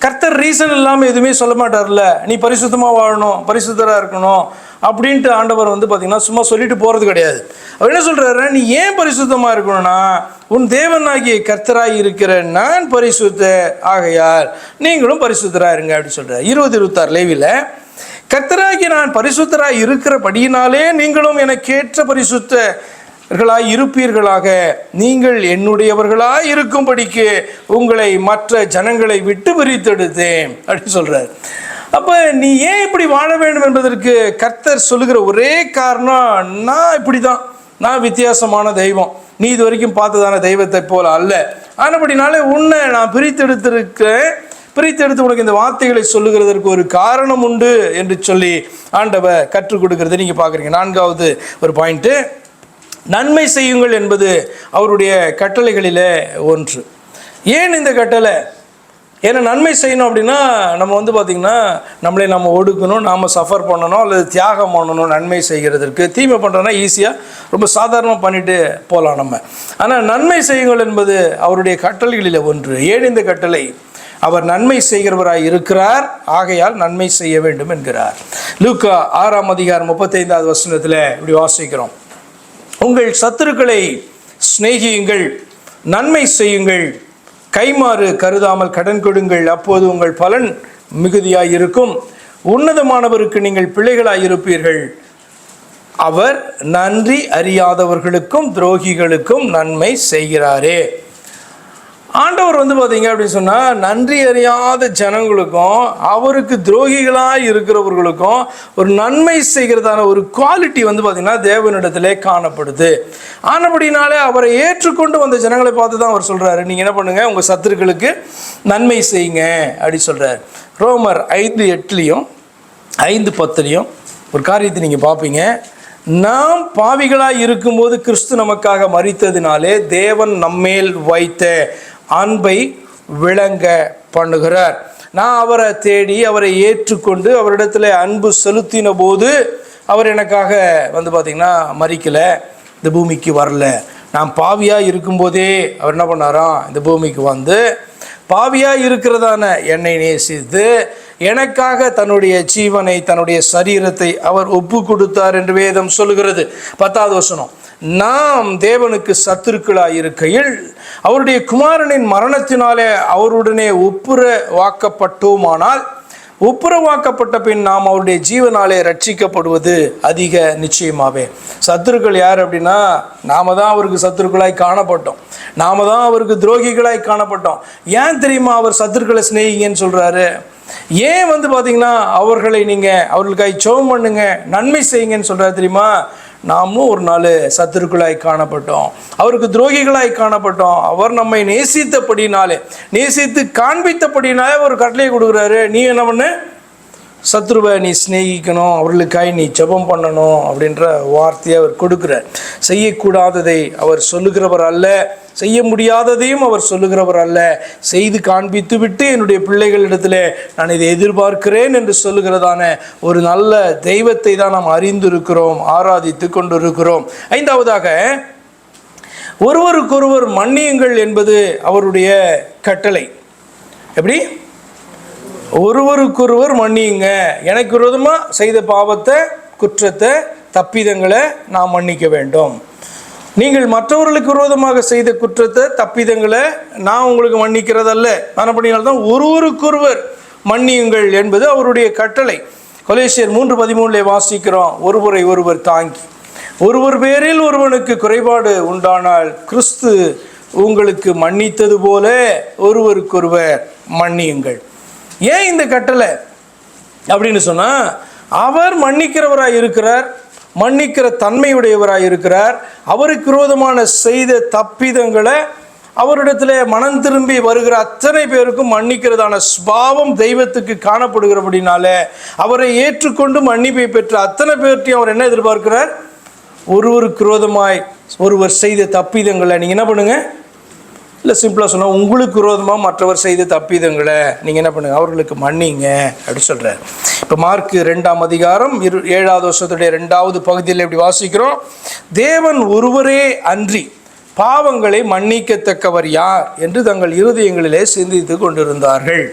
Speaker 1: கர்த்தர் ரீசன் இல்லாமல் எதுவுமே சொல்ல மாட்டார்ல, நீ பரிசுத்தமாக வாழணும், பரிசுத்தராக இருக்கணும் அப்படின்ட்டு ஆண்டவர் வந்து பார்த்தீங்கன்னா சும்மா சொல்லிட்டு போகிறது கிடையாது. அவர் என்ன சொல்கிறாரு, நீ ஏன் பரிசுத்தமாக இருக்கணும்னா, உன் தேவனாகிய கர்த்தராய் இருக்கிற நான் பரிசுத்தர் ஆகையால் நீங்களும் பரிசுத்தராக இருங்க அப்படி சொல்கிறார். 20:26 லேவியில், கர்த்தராகிய நான் பரிசுத்தராய் இருக்கிறபடியினாலே நீங்களும் எனக்கேற்ற பரிசுத்தர்களாய் இருப்பீர்களாக, நீங்கள் என்னுடையவர்களாய் இருக்கும்படிக்கு உங்களை மற்ற ஜனங்களை விட்டு பிரித்தெடுத்தேன் அப்படின்னு சொல்கிறார். அப்போ நீ ஏன் இப்படி வாழ வேண்டும் என்பதற்கு கர்த்தர் சொல்லுகிற ஒரே காரணம், நான் இப்படி தான், நான் வித்தியாசமான தெய்வம், நீ இது வரைக்கும் பார்த்ததான தெய்வத்தை போல அல்ல, ஆனபடினாலே உன்னை நான் பிரித்தெடுத்து உனக்கு இந்த வார்த்தைகளை சொல்லுகிறதற்கு ஒரு காரணம் உண்டு என்று சொல்லி ஆண்டவர் கற்றுக் கொடுக்கறதை நீங்கள் பார்க்குறீங்க. 4வது ஒரு பாயிண்ட்டு, நன்மை செய்யுங்கள் என்பது அவருடைய கட்டளைகளிலே ஒன்று. ஏன் இந்த கட்டளை, ஏன்னா நன்மை செய்யணும் அப்படின்னா நம்ம பார்த்திங்கன்னா நம்ம ஒடுக்கணும், நாம் சஃபர் பண்ணணும் அல்லது தியாகம் பண்ணணும். நன்மை செய்கிறதற்கு தீமை பண்ணுறோன்னா ஈஸியாக ரொம்ப சாதாரணமாக பண்ணிட்டு போகலாம் நம்ம. ஆனால் நன்மை செய்யுங்கள் என்பது அவருடைய கட்டளைகளில் ஒன்று. ஏன் இந்த கட்டளை? அவர் நன்மை செய்கிறவராய் இருக்கிறார், ஆகையால் நன்மை செய்ய வேண்டும் என்கிறார். லூக்கா 6:35 இப்படி வாசிக்கிறோம். உங்கள் சத்துருக்களை சிநேகியுங்கள், நன்மை செய்யுங்கள், கைமாறு கருதாமல் கடன் கொடுங்கள், அப்போது உங்கள் பலன் மிகுதியாய் இருக்கும். உன்னதமானவருக்கு நீங்கள் பிள்ளைகளாய் இருப்பீர்கள். அவர் நன்றி அறியாதவர்களுக்கும் துரோகிகளுக்கும் நன்மை செய்கிறாரே. ஆண்டவர் பார்த்தீங்க அப்படின்னு சொன்னால், நன்றி அறியாத ஜனங்களுக்கும் அவருக்கு துரோகிகளாக இருக்கிறவர்களுக்கும் ஒரு நன்மை செய்கிறதான ஒரு குவாலிட்டி பார்த்திங்கன்னா தேவனிடத்திலே காணப்படுது. ஆனபடினாலே அவரை ஏற்றுக்கொண்டு வந்த ஜனங்களை பார்த்து தான் அவர் சொல்கிறாரு, நீங்கள் என்ன பண்ணுங்கள், உங்கள் சத்துருக்களுக்கு நன்மை செய்யுங்க அப்படி சொல்கிறார். ரோமர் 5:8 5:10 ஒரு காரியத்தை நீங்கள் பார்ப்பீங்க. நாம் பாவிகளாய் இருக்கும்போது கிறிஸ்து நமக்காக மரித்ததினாலே தேவன் நம்மேல் வைத்த அன்பை விளங்க பண்ணுகிறார். நான் அவரை தேடி அவரை ஏற்றுக்கொண்டு அவரிடத்துல அன்பு செலுத்தின போது அவர் எனக்காக பார்த்திங்கன்னா மரிக்கலை, இந்த பூமிக்கு வரல. நான் பாவியாக இருக்கும்போதே அவர் என்ன பண்ணாராம், இந்த பூமிக்கு வந்து பாவியாக இருக்கிறதான என்னை நேசித்து எனக்காக தன்னுடைய ஜீவனை தன்னுடைய சரீரத்தை அவர் ஒப்பு கொடுத்தார் என்று வேதம் சொல்லுகிறது. 10 நாம் தேவனுக்கு சத்துருக்களாய் இருக்கையில் அவருடைய குமாரனின் மரணத்தினாலே அவருடனே ஒப்புரவாக்கப்பட்டோமானால், ஒப்புரவாக்கப்பட்ட பின் நாம் அவருடைய ஜீவனாலே ரட்சிக்கப்படுவது அதிக நிச்சயமாகவே. சத்துருக்கள் யார் அப்படின்னா, நாம தான் அவருக்கு சத்துருக்களாய் காணப்பட்டோம், நாம தான் அவருக்கு துரோகிகளாய் காணப்பட்டோம். ஏன் தெரியுமா அவர் சத்துருக்களை சிநேகிங்கன்னு சொல்கிறாரு? ஏன் பார்த்தீங்கன்னா அவர்களை நீங்கள் அவர்களுக்காக ஜெபம் பண்ணுங்க, நன்மை செய்யுங்கன்னு சொல்கிறாரு தெரியுமா? நாமும் ஒரு நாள் சத்துருக்களாய் காணப்பட்டோம், அவருக்கு துரோகிகளாய் காணப்பட்டோம். அவர் நம்மை நேசித்தபடினாலே, நேசித்து காண்பித்தபடினாலே ஒரு கட்டளையை கொடுக்குறாரு, நீ என்ன பண்ணு, சத்ருவை நீ சிநேகிக்கணும், அவர்களுக்காய் நீ ஜெபம் பண்ணணும் அப்படின்ற வார்த்தையை அவர் கொடுக்குறார். செய்யக்கூடாததை அவர் சொல்லுகிறவர் அல்ல, செய்ய முடியாததையும் அவர் சொல்லுகிறவர் அல்ல. செய்து காண்பித்து விட்டு என்னுடைய பிள்ளைகளிடத்தில் நான் இதை எதிர்பார்க்கிறேன் என்று சொல்லுகிறதான ஒரு நல்ல தெய்வத்தை தான் நாம் அறிந்திருக்கிறோம், ஆராதித்து கொண்டிருக்கிறோம். 5வதாக ஒருவருக்கொருவர் மன்னியுங்கள் என்பது அவருடைய கட்டளை. எப்படி? ஒருவருக்கொருவர் மன்னியுங்க. எனக்கு விரோதமாக செய்த பாவத்தை, குற்றத்தை, தப்பிதங்களை நான் மன்னிக்க வேண்டும். நீங்கள் மற்றவர்களுக்கு விரோதமாக செய்த குற்றத்தை, தப்பிதங்களை நான் உங்களுக்கு மன்னிக்கிறதல்ல. ஆனபடியால்தான் ஒருவருக்கொருவர் மன்னியுங்கள் என்பது அவருடைய கட்டளை. கொலேசியர் 3:13 வாசிக்கிறோம், ஒருவரை ஒருவர் தாங்கி, ஒருவர் பேரில் ஒருவனுக்கு குறைபாடு உண்டானால் கிறிஸ்து உங்களுக்கு மன்னித்தது போல ஒருவருக்கொருவர் மன்னியுங்கள். ஏன் இந்த கட்டளை அப்படின்னு சொன்னால், அவர் மன்னிக்கிறவராக இருக்கிறார், மன்னிக்கிற தன்மையுடையவராக இருக்கிறார். அவருக்கு விரோதமான செய்த தப்பிதங்களை அவரிடத்துல மனம் திரும்பி வருகிற அத்தனை பேருக்கும் மன்னிக்கிறதான ஸ்பாவம் தெய்வத்துக்கு காணப்படுகிறபடினால அவரை ஏற்றுக்கொண்டு மன்னிப்பை பெற்ற அத்தனை பேர்ட்டையும் அவர் என்ன எதிர்பார்க்கிறார்? ஒருவருக்கு விரோதமாய் ஒருவர் செய்த தப்பிதங்களை நீங்கள் என்ன பண்ணுங்க, இல்லை சிம்பிளாக சொன்னால், உங்களுக்கு விரோதமாக மற்றவர் செய்த தப்பிதங்களை நீங்கள் என்ன பண்ணுங்க, அவர்களுக்கு மன்னிங்க அப்படி சொல்கிறார். இப்போ மார்க் 2:7 2வது பகுதியில் எப்படி வாசிக்கிறோம்? தேவன் ஒருவரே அன்றி பாவங்களை மன்னிக்கத்தக்கவர் யார் என்று தங்கள் இருதயங்களிலே சிந்தித்து கொண்டிருந்தார்கள்.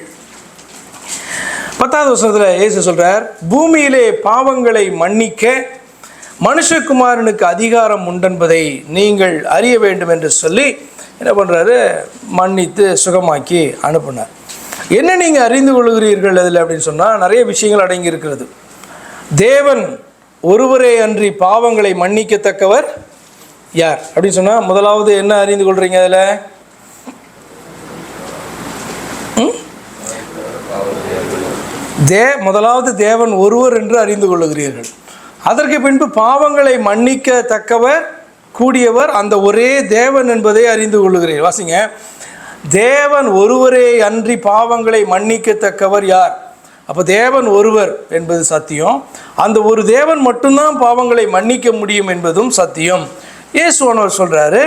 Speaker 1: 10வது இயேசு சொல்கிறார், பூமியிலே பாவங்களை மன்னிக்க மனுஷகுமாரனுக்கு அதிகாரம் உண்டென்பதை நீங்கள் அறிய வேண்டும் என்று சொல்லி என்ன பண்ணுறாரு, மன்னித்து சுகமாக்கி அனுப்புனார். என்ன நீங்கள் அறிந்து கொள்கிறீர்கள் அதில் அப்படின்னு சொன்னால், நிறைய விஷயங்கள் அடங்கி இருக்கிறது. தேவன் ஒருவரே அன்றி பாவங்களை மன்னிக்கத்தக்கவர் யார் அப்படின்னு சொன்னால், முதலாவது என்ன அறிந்து கொள்கிறீங்க அதில்? முதலாவது தேவன் ஒருவர் என்று அறிந்து கொள்ளுகிறீர்கள். அதற்கு பின்பு பாவங்களை மன்னிக்கத்தக்கவர் கூடியவர் அந்த ஒரே தேவன் என்பதை அறிந்து கொள்ளுகிறீர்கள். வாசிங்க, தேவன் ஒருவரே அன்றி பாவங்களை மன்னிக்கத்தக்கவர் யார்? அப்போ தேவன் ஒருவர் என்பது சத்தியம், அந்த ஒரு தேவன் மட்டும்தான் பாவங்களை மன்னிக்க முடியும் என்பதும் சத்தியம். இயேசுவானவர் சொல்கிறாரு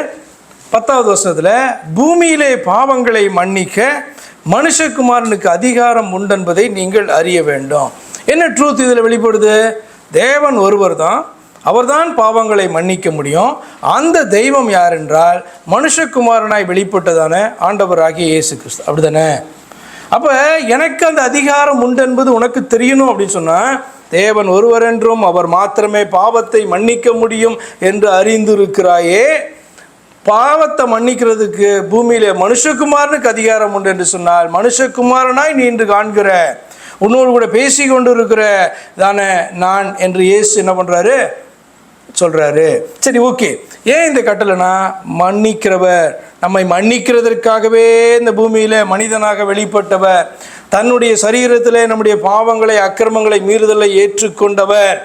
Speaker 1: 10வது பூமியிலே பாவங்களை மன்னிக்க மனுஷகுமாரனுக்கு அதிகாரம் உண்டென்பதை நீங்கள் அறிய வேண்டும். என்ன ட்ரூத் இதில் வெளிப்படுது? தேவன் ஒருவர் தான், அவர்தான் பாவங்களை மன்னிக்க முடியும். அந்த தெய்வம் யார் என்றால் மனுஷகுமாரனாய் வெளிப்பட்டதான ஆண்டவராகிய இயேசு கிறிஸ்து. அப்படி தானே? அப்போ எனக்கு அந்த அதிகாரம் உண்டு என்பது உனக்கு தெரியணும் அப்படின்னு சொன்னால், தேவன் ஒருவர் என்றும் அவர் மாத்திரமே பாவத்தை மன்னிக்க முடியும் என்று அறிந்திருக்கிறாயே. பாவத்தை மன்னிக்கிறதுக்கு பூமியிலே மனுஷகுமாரனுக்கு அதிகாரம் உண்டு என்று சொன்னால், மனுஷகுமாரனாய் நீ இன்று காண்கிற, உன்னோடு கூட பேசி கொண்டு இருக்கிற தானே நான் என்று இயேசு என்ன பண்ணுறாரு சொல்கிறாரு. சரி, ஓகே. ஏன் இந்த கட்டளைனா, மன்னிக்கிறவர், நம்மை மன்னிக்கிறதற்காகவே இந்த பூமியில் மனிதனாக வெளிப்பட்டவர், தன்னுடைய சரீரத்தில் நம்முடைய பாவங்களை அக்கிரமங்களை மீறுதலை ஏற்றுக்கொண்டவர்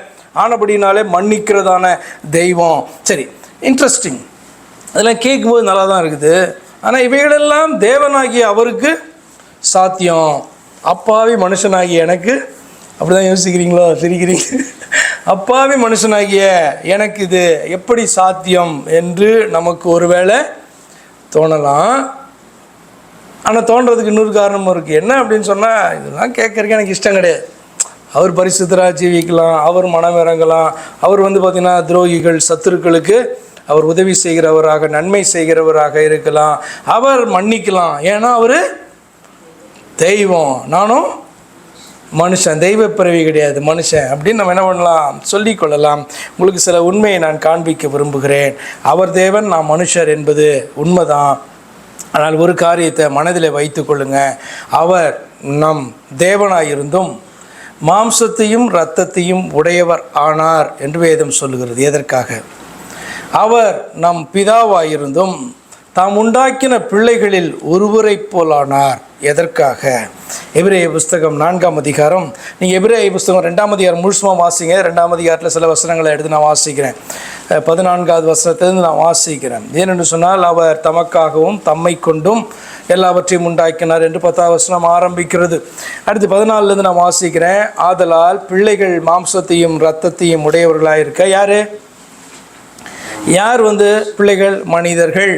Speaker 1: ஆனபடினாலே மன்னிக்கிறதான தெய்வம். சரி, இன்ட்ரெஸ்டிங். அதெல்லாம் கேட்கும்போது நல்லா தான் இருக்குது. ஆனால் இவைகளெல்லாம் தேவனாகிய அவருக்கு சாத்தியம், அப்பாவி மனுஷனாகிய எனக்கு, அப்படி தான் யோசிக்கிறீங்களோ? சிரிக்கிறீங்க. அப்பாவி மனுஷனாகிய எனக்கு இது எப்படி சாத்தியம் என்று நமக்கு ஒருவேளை தோணலாம். ஆனால் தோன்றதுக்கு இன்னொரு காரணமும் இருக்குது. என்ன அப்படின்னு சொன்னால், இதெல்லாம் கேட்கறதுக்கு எனக்கு இஷ்டம் கிடையாது. அவர் பரிசுத்தராக ஜீவிக்கலாம், அவர் மனம் இறங்கலாம், அவர் பார்த்திங்கன்னா துரோகிகள் சத்துருக்களுக்கு அவர் உதவி செய்கிறவராக நன்மை செய்கிறவராக இருக்கலாம், அவர் மன்னிக்கலாம். ஏன்னா அவர் தெய்வம், நானும் மனுஷன், தெய்வ பிறவி கிடையாது, மனுஷன் அப்படின்னு நம்ம என்ன பண்ணலாம், சொல்லிக்கொள்ளலாம். உங்களுக்கு சில உண்மையை நான் காண்பிக்க விரும்புகிறேன். அவர் தேவன், நான் மனுஷர் என்பது உண்மைதான். ஆனால் ஒரு காரியத்தை மனதில் வைத்து கொள்ளுங்க, அவர் நம் தேவனாயிருந்தும் மாம்சத்தையும் இரத்தத்தையும் உடையவர் ஆனார் என்று வேதம் சொல்லுகிறது. எதற்காக? அவர் நம் பிதாவாயிருந்தும் தாம் உண்டாக்கின பிள்ளைகளில் ஒருவரைப் போலானார். எதற்காக? எபிரேய புஸ்தகம் 4ஆம் அதிகாரம், நீங்கள் எபிரேய புஸ்தகம் 2ஆம் அதிகாரம் முழுசுமாக வாசிங்க. 2ஆம் அதிகாரத்தில் சில வசனங்களை எடுத்து நான் வாசிக்கிறேன். 14வது வசனத்திலிருந்து நான் வாசிக்கிறேன். ஏனென்று சொன்னால், அவர் தமக்காகவும் தம்மை கொண்டும் எல்லாவற்றையும் உண்டாக்கினார் என்று 10ஆம் வசனம் ஆரம்பிக்கிறது. அடுத்து 14லேருந்து நான் வாசிக்கிறேன். ஆதலால் பிள்ளைகள் மாம்சத்தையும் இரத்தத்தையும் உடையவர்களாக இருக்க. யார் பிள்ளைகள்? மனிதர்கள்,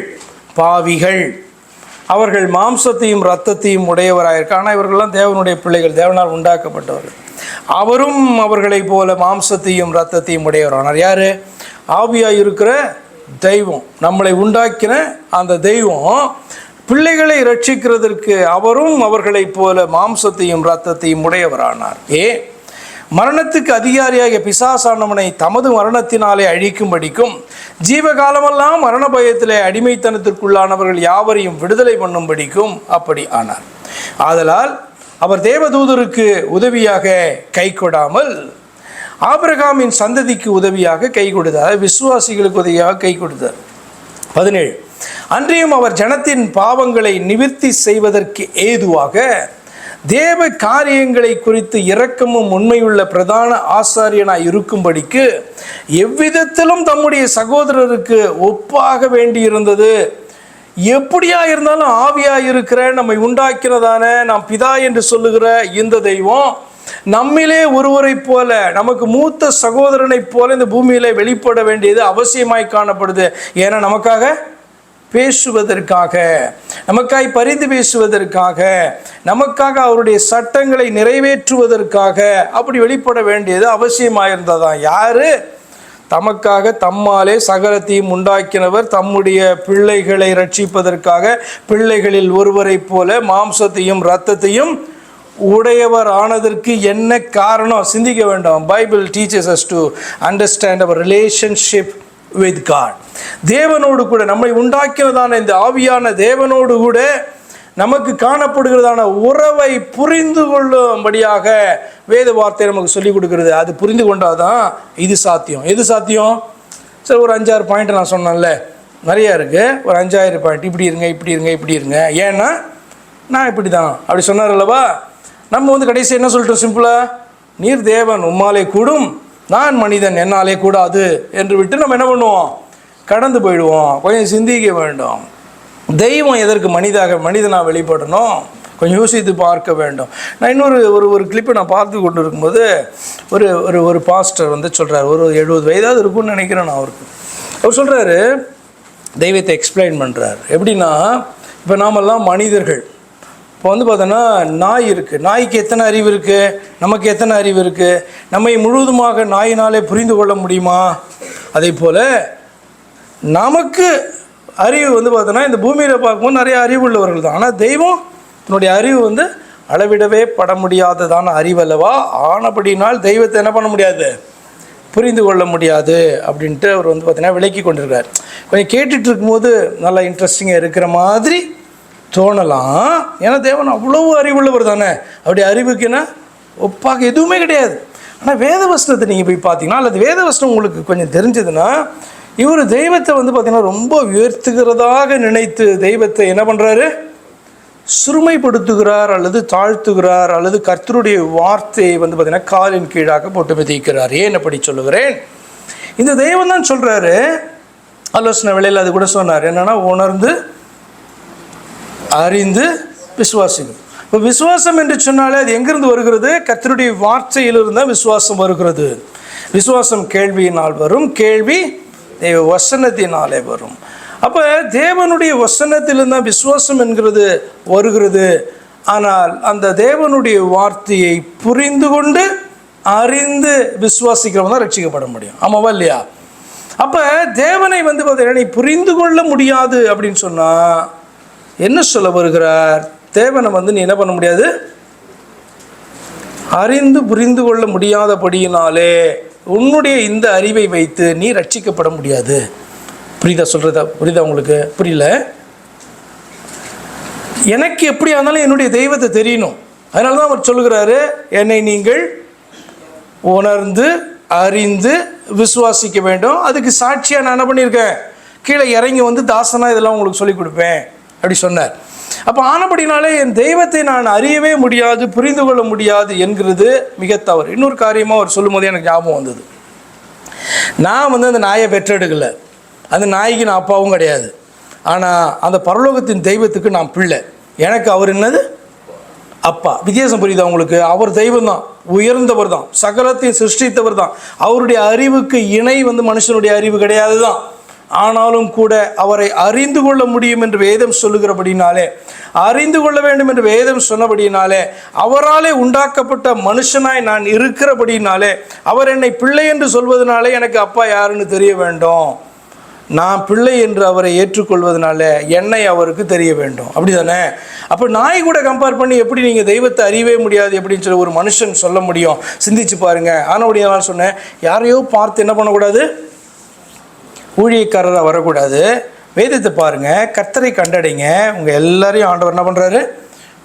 Speaker 1: பாவிகள். அவர்கள் மாம்சத்தையும் இரத்தத்தையும் உடையவராயிருக்க. ஆனால் இவர்கள்லாம் தேவனுடைய பிள்ளைகள், தேவனால் உண்டாக்கப்பட்டவர்கள். அவரும் அவர்களைப் போல மாம்சத்தையும் இரத்தத்தையும் உடையவரானார். யார்? ஆவியாக இருக்கிற தெய்வம், நம்மளை உண்டாக்கின அந்த தெய்வம் பிள்ளைகளை ரட்சிக்கிறதற்கு அவரும் அவர்களைப் போல மாம்சத்தையும் இரத்தத்தையும் உடையவரானார். மரணத்துக்கு அதிகாரியாகிய பிசாசானவனை தமது மரணத்தினாலே அழிக்கும்படிக்கும் ஜீவகாலமெல்லாம் மரண பயத்திலே அடிமைத்தனத்திற்குள்ளானவர்கள் யாவரையும் விடுதலை பண்ணும்படிக்கும் அப்படி ஆனார். ஆதலால் அவர் தேவதூதருக்கு உதவியாக கை கொடாமல் ஆபிரகாமின் சந்ததிக்கு உதவியாக கை கொடுத்தார், விசுவாசிகளுக்கு உதவியாக கை கொடுத்தார். 17 அன்றியும் அவர் ஜனத்தின் பாவங்களை நிவர்த்தி செய்வதற்கு ஏதுவாக தேவ காரியங்களை குறித்து இரக்கமும் உண்மையுள்ள பிரதான ஆசாரியனாய் இருக்கும்படிக்கு எவ்விதத்திலும் தம்முடைய சகோதரருக்கு ஒப்பாக வேண்டியிருந்தது. எப்படியா இருந்தாலும் ஆவியாக இருக்கிற நம்மை உண்டாக்கிறதான நாம் பிதா என்று சொல்லுகிற இந்த தெய்வம் நம்மிலே ஒருவரை போல, நமக்கு மூத்த சகோதரனை போல இந்த பூமியிலே வெளிப்பட வேண்டியது அவசியமாய் காணப்படுது. ஏன்னா நமக்காக பேசுவதற்காக, நமக்காய் பரிந்து பேசுவதற்காக, நமக்காக அவருடைய சட்டங்களை நிறைவேற்றுவதற்காக அப்படி வெளிப்பட வேண்டியது அவசியமாயிருந்ததான். யாரு? தமக்காக தம்மாலே சகலத்தையும் உண்டாக்கினவர் தம்முடைய பிள்ளைகளை ரட்சிப்பதற்காக பிள்ளைகளில் ஒருவரை போல மாம்சத்தையும் இரத்தத்தையும் உடையவர் ஆனதற்கு என்ன காரணம்? சிந்திக்க வேண்டும். Bible teachers us to understand our relationship with God. தேவனோடு கூட நம்மை உண்டாக்கினதான இந்த ஆவியான தேவனோடு கூட நமக்கு காணப்படுகிறதான உறவை புரிந்து கொள்ளும்படியாக வேத வார்த்தை நமக்கு சொல்லிக் கொடுக்கிறது. அது புரிந்து கொண்டாதான் இது சாத்தியம். எது சாத்தியம்? சரி, ஒரு 5-6 பாயிண்ட் நான் சொன்னேன்ல, நிறையா இருக்குது. ஒரு 5,000 பாயிண்ட். இப்படி இருங்க, இப்படி இருங்க, இப்படி இருங்க, ஏன்னா நான் இப்படி தான் அப்படி சொன்னார் அல்லவா. நம்ம கடைசி என்ன சொல்லிட்டோம்? சிம்பிளாக, நீர் தேவன், உம்மாலே கூடும், நான் மனிதன், என்னாலே கூடாது என்று விட்டு நம்ம என்ன பண்ணுவோம்? கடந்து போயிடுவோம். கொஞ்சம் சிந்திக்க வேண்டும். தெய்வம் எதற்கு மனிதனாக வெளிப்படணும்? கொஞ்சம் யோசித்து பார்க்க வேண்டும். நான் இன்னொரு ஒரு கிளிப்பை நான் பார்த்து கொண்டு இருக்கும்போது ஒரு பாஸ்டர் சொல்கிறார், ஒரு 70 வயதாவது இருக்கும்னு நினைக்கிறேன் நான் அவருக்கு. அவர் சொல்கிறாரு, தெய்வத்தை எக்ஸ்பிளைன் பண்ணுறார். எப்படின்னா, இப்போ நாமெல்லாம் மனிதர்கள், இப்போ வந்து பார்த்தோன்னா நாய் இருக்குது. நாய்க்கு எத்தனை அறிவு இருக்குது? நமக்கு எத்தனை அறிவு இருக்குது? நம்மை முழுவதுமாக நாயினாலே புரிந்து கொள்ள முடியுமா? அதே போல் நமக்கு அறிவு வந்து பார்த்தோன்னா இந்த பூமியில் பார்க்கும்போது நிறைய அறிவு உள்ளவர்கள் தான். ஆனால் தெய்வம் தன்னுடைய அறிவு வந்து அளவிடவே பட முடியாததான அறிவல்லவா. ஆனபடினால் தெய்வத்தை என்ன பண்ண முடியாது, புரிந்து கொள்ள முடியாது அப்படின்ட்டு அவர் வந்து பார்த்தீங்கன்னா விளக்கி கொண்டிருக்கார். கொஞ்சம் கேட்டுட்டு இருக்கும்போது நல்லா இன்ட்ரெஸ்டிங்காக இருக்கிற மாதிரி தோணலாம். ஏன்னா தேவன் அவ்வளவு அறிவுள்ளவர் தானே. அப்படி அறிவுக்குன்னா ஒப்பாக எதுவுமே கிடையாது. ஆனால் வேதவசனத்தை நீங்கள் போய் பார்த்தீங்கன்னா, அல்லது வேதவசனம் உங்களுக்கு கொஞ்சம் தெரிஞ்சதுன்னா, இவர் தெய்வத்தை வந்து பார்த்திங்கன்னா ரொம்ப உயர்த்துகிறதாக நினைத்து தெய்வத்தை என்ன பண்ணுறாரு, சிறுமைப்படுத்துகிறார் அல்லது தாழ்த்துகிறார், அல்லது கர்த்தருடைய வார்த்தையை வந்து பார்த்திங்கன்னா காலின் கீழாக போட்டு மிதிக்கிறார். ஏன் அப்படி சொல்லுகிறேன்? இந்த தெய்வம் தான் சொல்கிறாரு, ஆலோசனை வேளையில் அது கூட சொன்னார் என்னென்னா, உணர்ந்து அறிந்து விசுவாசிக்கும். இப்போ விசுவாசம் என்று சொன்னாலே அது எங்கிருந்து வருகிறது? கர்த்தருடைய வார்த்தையிலிருந்து தான் விசுவாசம் வருகிறது. விசுவாசம் கேள்வியினால் வரும், கேள்வி தேவ வசனத்தினாலே வரும். அப்போ தேவனுடைய வசனத்திலிருந்து தான் விசுவாசம் என்கிறது வருகிறது. ஆனால் அந்த தேவனுடைய வார்த்தையை புரிந்து கொண்டு அறிந்து விசுவாசிக்கிறவங்க தான் ரட்சிக்கப்பட முடியும். ஆமாவா இல்லையா? அப்போ தேவனை வந்து பார்த்தீங்கன்னா நீ புரிந்து கொள்ள முடியாது அப்படின்னு சொன்னால் என்ன சொல்ல வருகிறார்? தேவனை வந்து நீ என்ன பண்ண முடியாது, அறிந்து புரிந்து கொள்ள முடியாதபடியினாலே உன்னுடைய இந்த அறிவை வைத்து நீ ரட்சிக்கப்பட முடியாது. புரியுதா சொல்கிறதா? புரியுதா உங்களுக்கு? புரியல? எனக்கு எப்படி ஆனாலும் என்னுடைய தெய்வத்தை தெரியணும். அதனால தான் அவர் சொல்லுகிறாரு, என்னை நீங்கள் உணர்ந்து அறிந்து விசுவாசிக்க வேண்டும். அதுக்கு சாட்சியாக நான் என்ன பண்ணியிருக்கேன், கீழே இறங்கி வந்து தாசனா இதெல்லாம் உங்களுக்கு சொல்லிக் கொடுப்பேன் அப்படி சொன்னார். அப்போ ஆனபடினாலே என் தெய்வத்தை நான் அறியவே முடியாது, புரிந்து கொள்ள முடியாது என்கிறது மிக தவறு. இன்னொரு காரியமாக அவர் சொல்லும் போது எனக்கு ஞாபகம் வந்தது. நான் வந்து அந்த நாயை பெற்றெடுக்கலை, அந்த நாய்க்கு நான் அப்பாவும் கிடையாது. ஆனால் அந்த பரலோகத்தின் தெய்வத்துக்கு நான் பிள்ளை. எனக்கு அவர் என்னது, அப்பா. வித்தியாசம் புரியுதா உங்களுக்கு? அவர் தெய்வம் தான், உயர்ந்தவர் தான், சகலத்தையும் சிருஷ்டித்தவர் தான். அவருடைய அறிவுக்கு இணை வந்து மனுஷனுடைய அறிவு கிடையாது தான். ஆனாலும் கூட அவரை அறிந்து கொள்ள முடியும் என்று வேதம் சொல்லுகிறபடினாலே, அறிந்து கொள்ள வேண்டும் என்று வேதம் சொன்னபடினாலே, அவராலே உண்டாக்கப்பட்ட மனுஷனாய் நான் இருக்கிறபடினாலே, அவர் என்னை பிள்ளை என்று சொல்வதனாலே எனக்கு அப்பா யாருன்னு தெரிய வேண்டும். நான் பிள்ளை என்று அவரை ஏற்றுக்கொள்வதனால என்னை அவருக்கு தெரிய வேண்டும். அப்படி தானே? அப்போ நாய் கூட கம்பேர் பண்ணி எப்படி நீங்கள் தெய்வத்தை அறியவே முடியாது எப்படின்னு சொல்லி ஒரு மனுஷன் சொல்ல முடியும்? சிந்திச்சு பாருங்கள். ஆனால் நான் சொன்னேன், யாரையோ பார்த்து என்ன பண்ணக்கூடாது, ஊழியக்காரராக வரக்கூடாது. வேதத்தை பாருங்கள், கர்த்தரை கண்டடைங்க. உங்கள் எல்லாரையும் ஆண்டவர் என்ன பண்ணுறாரு,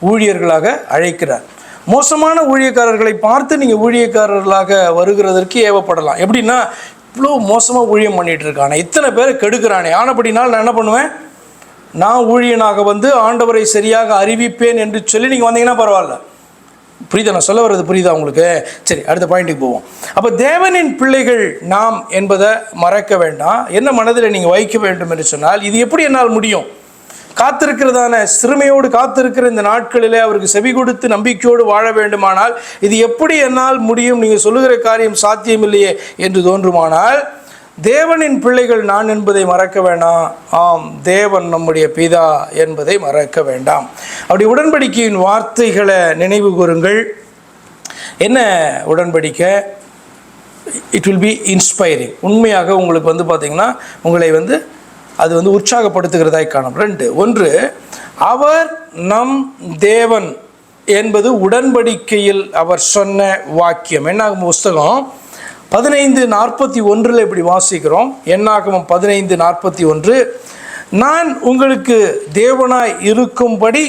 Speaker 1: ஊழியர்களாக அழைக்கிறார். மோசமான ஊழியக்காரர்களை பார்த்து நீங்கள் ஊழியக்காரர்களாக வருகிறதற்கு ஏவப்படலாம். எப்படின்னா, இவ்வளோ மோசமாக ஊழியம் பண்ணிகிட்டு இருக்கானே, இத்தனை பேரை கெடுக்கிறானே, ஆனப்படினால் நான் என்ன பண்ணுவேன், நான் ஊழியனாக வந்து ஆண்டவரை சரியாக அறிவிப்பேன் என்று சொல்லி நீங்கள் வந்தீங்கன்னா பரவாயில்ல. புரியுதா நான் சொல்ல வர்றது? புரியுதா உங்களுக்கு? சரி, அடுத்த பாயிண்ட்டுக்கு போவோம். அப்போ தேவனின் பிள்ளைகள் நாம் என்பதை மறக்க வேண்டாம். என்ன மனதில் நீங்கள் வைக்க வேண்டும் என்று சொன்னால், இது எப்படி என்னால் முடியும்? காத்திருக்கிறதான சிறுமையோடு காத்திருக்கிற இந்த நாட்களிலே அவருக்கு செவி கொடுத்து நம்பிக்கையோடு வாழ வேண்டுமானால் இது எப்படி என்னால் முடியும்? நீங்கள் சொல்லுகிற காரியம் சாத்தியமில்லையே என்று தோன்றுமானால், தேவனின் பிள்ளைகள் நான் என்பதை மறக்க வேண்டாம். ஆம், தேவன் நம்முடைய பிதா என்பதை மறக்க வேண்டாம். அப்படி உடன்படிக்கையின் வார்த்தைகளை நினைவு கூறுங்கள். என்ன உடன்படிக்கை? It will be inspiring. உண்மையாக உங்களுக்கு வந்து பார்த்திங்கன்னா உங்களை வந்து அது வந்து உற்சாகப்படுத்துகிறதாய் காணும். 2, 1 அவர் நம் தேவன் என்பது உடன்படிக்கையில் அவர் சொன்ன வாக்கியம். என்னாகும் புஸ்தகம் 15:41 இப்படி வாசிக்கிறோம். என்னாகமம் 15:41, நான் உங்களுக்கு தேவனாய் இருக்கும்படி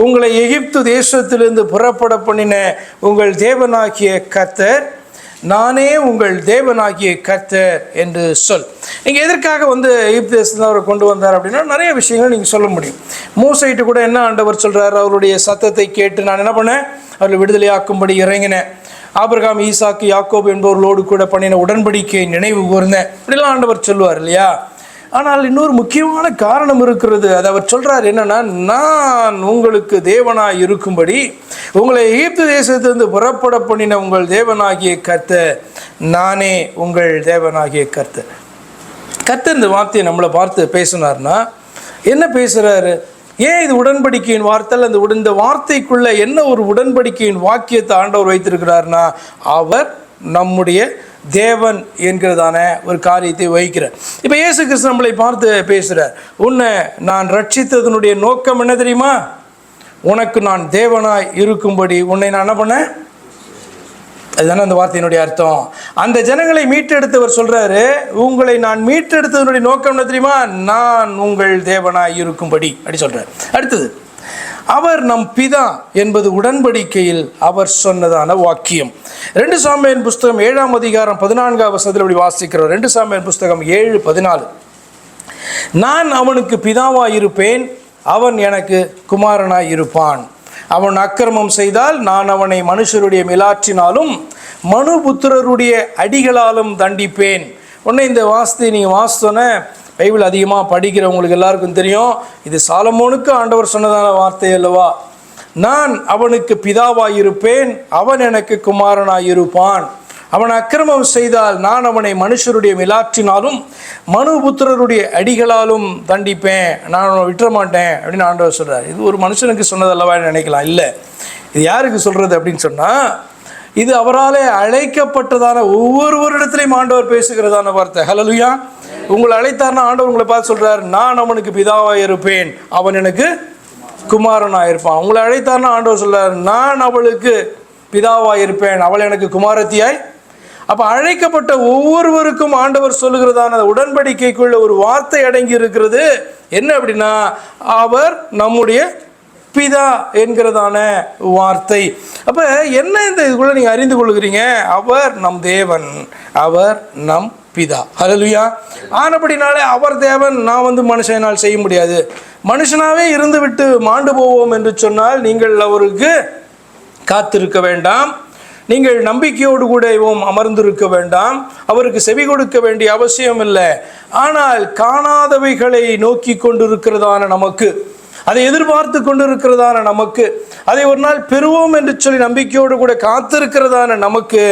Speaker 1: உங்களை எகிப்து தேசத்திலிருந்து புறப்பட பண்ணின உங்கள் தேவனாகிய கர்த்தர் நானே உங்கள் தேவனாகிய கர்த்தர் என்று சொல். நீங்கள் எதற்காக வந்து எகிப்து தேசத்தில் அவரை கொண்டு வந்தார் அப்படின்னா நிறைய விஷயங்கள் நீங்கள் சொல்ல முடியும். மோசைட்டு கூட என்ன ஆண்டவர் சொல்கிறார், அவருடைய சத்தத்தை கேட்டு நான் என்ன பண்ணேன், அவர்களை விடுதலையாக்கும்படி இறங்கினேன். ஆபிரகாம், ஈசாக்கு, யாக்கோபு என்பவர்களோடு கூட பண்ணின உடன்படிக்கையை நினைவு கூர்ந்தேன். இப்படிலாம் ஆண்டவர் சொல்லுவார் இல்லையா? ஆனால் இன்னொரு முக்கியமான காரணம் இருக்கிறது. அது அவர் சொல்கிறார் என்னன்னா, நான் உங்களுக்கு தேவனாய் இருக்கும்படி உங்களை எகிப்து தேசத்திலிருந்து புறப்பட பண்ணின உங்கள் தேவனாகிய கர்த்தர் நானே உங்கள் தேவனாகிய கர்த்தர். கர்த்தர் இந்த வார்த்தையை நம்மளை பார்த்து பேசினார்னா என்ன பேசுகிறாரு? ஏன் இது உடன்படிக்கையின் வார்த்தை? இந்த வார்த்தைக்குள்ள என்ன ஒரு உடன்படிக்கையின் வாக்கியத்தை ஆண்டவர் வைத்திருக்கிறார்னா, அவர் நம்முடைய தேவன் என்கிறதான ஒரு காரியத்தை வைக்கிறார். இப்போ இயேசு கிறிஸ்து நம்மளை பார்த்து பேசுகிறார். உன்னை நான் ரட்சித்ததனுடைய நோக்கம் என்ன தெரியுமா? உனக்கு நான் தேவனாய் இருக்கும்படி உன்னை நான் என்ன பண்ணேன். அதுதானே அந்த வார்த்தையினுடைய அர்த்தம். அந்த ஜனங்களை மீட்டெடுத்தவர் சொல்றாரு, உங்களை நான் மீட்டெடுத்ததனுடைய நோக்கம் என்ன தெரியுமா? நான் உங்கள் தேவனாய் இருக்கும்படி அப்படி சொல்றாரு. அடுத்தது, அவர் நம் பிதா என்பது உடன்படிக்கையில் அவர் சொன்னதான வாக்கியம். 2 சாமுவேல் புஸ்தகம் 7ஆம் அதிகாரம் 14ஆம் வசனத்தில் இப்படி வாசிக்கிறோம். 2 சாமுவேல் புஸ்தகம் 7:14. நான் அவனுக்கு பிதாவாய் இருப்பேன், அவன் எனக்கு குமாரனாய் இருப்பான். அவன் அக்கிரமம் செய்தால் நான் அவனை மனுஷருடைய மிலாற்றினாலும் மனுபுத்திரருடைய அடிகளாலும் தண்டிப்பேன். உடனே இந்த வார்த்தையை நீங்கள் வாசித்தோன்னே, பைபிள் அதிகமாக படிக்கிறவங்களுக்கு எல்லாருக்கும் தெரியும், இது சாலமோனுக்கு ஆண்டவர் சொன்னதான வார்த்தை அல்லவா? நான் அவனுக்கு பிதாவாய் இருப்பேன், அவன் எனக்கு குமாரனாய் இருப்பான். அவன் அக்கிரமம் செய்தால் நான் அவனை மனுஷருடைய மிலாற்றினாலும் மனுபுத்திரருடைய அடிகளாலும் தண்டிப்பேன், நான் அவனை விட்டுற மாட்டேன் அப்படின்னு ஆண்டவர் சொல்கிறார். இது ஒரு மனுஷனுக்கு சொன்னதல்லவா நினைக்கலாம். இல்லை, இது யாருக்கு சொல்கிறது அப்படின்னு சொன்னால், இது அவராலே அழைக்கப்பட்டதான ஒவ்வொருவரிடத்திலையும் ஆண்டவர் பேசுகிறதான வார்த்தை. ஹல்லேலூயா. உங்களை அழைத்தார்னா ஆண்டவர் உங்களை பார்த்து சொல்கிறார், நான் அவனுக்கு பிதாவாக இருப்பேன், அவன் எனக்கு குமாரனாக இருப்பான். உங்களை அழைத்தார்னா ஆண்டவர் சொல்கிறார், நான் அவளுக்கு பிதாவாக இருப்பேன், அவள் எனக்கு குமாரத்தியாய். அப்போ அழைக்கப்பட்ட ஒவ்வொருவருக்கும் ஆண்டவர் சொல்லுகிறதான உடன்படிக்கைக்குள்ள ஒரு வார்த்தை அடங்கி இருக்கிறது. என்ன அப்படின்னா, அவர் நம்முடைய பிதா என்கிறதான வார்த்தை. அப்போ என்ன இந்த இதுக்குள்ள நீங்கள் அறிந்து கொள்கிறீங்க? அவர் நம் தேவன், அவர் நம் பிதா. ஹல்லேலூயா. ஆனபடினாலே அவர் தேவன், நான் மனுஷனால் செய்ய முடியாது. மனுஷனாவே இருந்து விட்டு மாண்டு போவோம் என்று சொன்னால் நீங்கள் அவருக்கு காத்திருக்க வேண்டாம், நீங்கள் நம்பிக்கையோடு கூடவும் அமர்ந்திருக்க வேண்டாம், அவருக்கு செவி கொடுக்க வேண்டிய அவசியம் இல்லை. ஆனால் காணாதவைகளை நோக்கி கொண்டிருக்கிறதான நமக்கு, அதை எதிர்பார்த்து கொண்டிருக்கிறதான நமக்கு, அதை ஒரு நாள் பெறுவோம் என்று சொல்லி நம்பிக்கையோடு கூட காத்திருக்கிறதான நமக்கு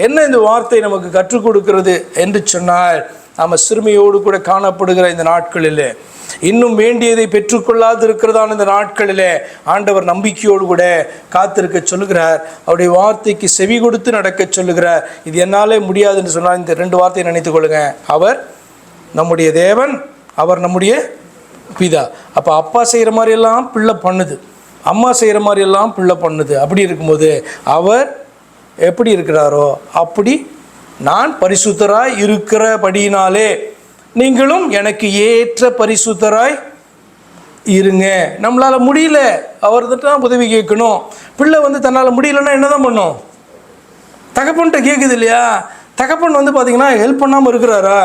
Speaker 1: என்ன இந்த வார்த்தை நமக்கு கற்றுக் கொடுக்கிறது என்று சொன்னால், நாம் சிறுமையோடு கூட காணப்படுகிற இந்த நாட்களில், இன்னும் வேண்டியதை பெற்றுக்கொள்ளாது இருக்கிறதான இந்த நாட்களிலே ஆண்டவர் நம்பிக்கையோடு கூட காத்திருக்க சொல்லுகிறார். அவருடைய வார்த்தைக்கு செவி கொடுத்து நடக்க சொல்லுகிறார். இது என்னாலே முடியாது என்று சொன்னால் இந்த 2 வார்த்தையை நினைத்துக் கொள்ளுங்க. அவர் நம்முடைய தேவன், அவர் நம்முடைய பிதா. அப்போ அப்பா செய்கிற மாதிரியெல்லாம் பிள்ளை பண்ணுது, அம்மா செய்கிற மாதிரியெல்லாம் பிள்ளை பண்ணுது. அப்படி இருக்கும்போது அவர் எப்படி இருக்கிறாரோ அப்படி நான் பரிசுத்தராய் இருக்கிறபடியினாலே நீங்களும் எனக்கு ஏற்ற பரிசுத்தராய் இருங்க. நம்மளால் முடியல, அவர்கிட்ட தான் உதவி கேட்கணும். பிள்ளை தன்னால் முடியலன்னா என்ன தான் பண்ணும்? தகப்பன்கிட்ட கேட்குது இல்லையா? தகப்பன் பார்த்தீங்கன்னா ஹெல்ப் பண்ணாமல் இருக்கிறாரா?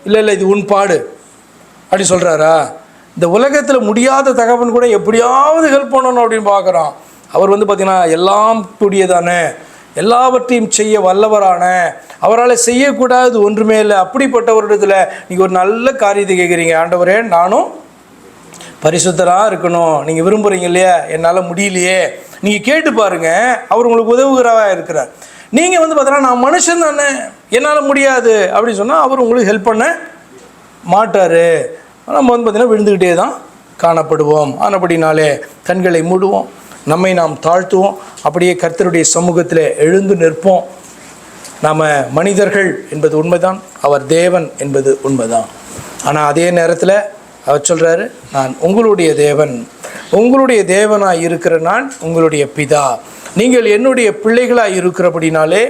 Speaker 1: இல்லை, இது உன் பாடு அப்படி சொல்கிறாரா? இந்த உலகத்தில் முடியாத தகப்பன் கூட எப்படியாவது ஹெல்ப் பண்ணணும் அப்படின்னு பார்க்குறான். அவர் பார்த்தீங்கன்னா எல்லாம் கூடியதானே, எல்லாவற்றையும் செய்ய வல்லவரான, அவரால் செய்யக்கூடாது ஒன்றுமே இல்லை. அப்படிப்பட்டவரிடத்தில் நீங்கள் ஒரு நல்ல காரியத்தை கேட்குறீங்க, ஆண்டவரே நானும் பரிசுத்தராக இருக்கணும், நீங்கள் விரும்புகிறீங்க இல்லையா? என்னால் முடியலையே, நீங்கள் கேட்டு பாருங்கள், அவர் உங்களுக்கு உதவுகிறவராக இருக்கிறார். நீங்கள் பார்த்தீங்கன்னா நான் மனுஷன் தானே, என்னால் முடியாது அப்படின்னு சொன்னால் அவர் உங்களுக்கு ஹெல்ப் பண்ண மாட்டார். நம்ம பார்த்தீங்கன்னா விழுந்துக்கிட்டே தான் காணப்படுவோம். ஆனபடினாலே கண்களை மூடுவோம், நம்மை நாம் தாழ்த்துவோம், அப்படியே கர்த்தருடைய சமூகத்தில் எழுந்து நிற்போம். நாம் மனிதர்கள் என்பது உண்மைதான், அவர் தேவன் என்பது உண்மைதான். ஆனால் அதே நேரத்தில் அவர் சொல்கிறாரு, நான் உங்களுடைய தேவன், உங்களுடைய தேவனாக இருக்கிற நான் உங்களுடைய பிதா, நீங்கள் என்னுடைய பிள்ளைகளாக இருக்கிறபடினாலே,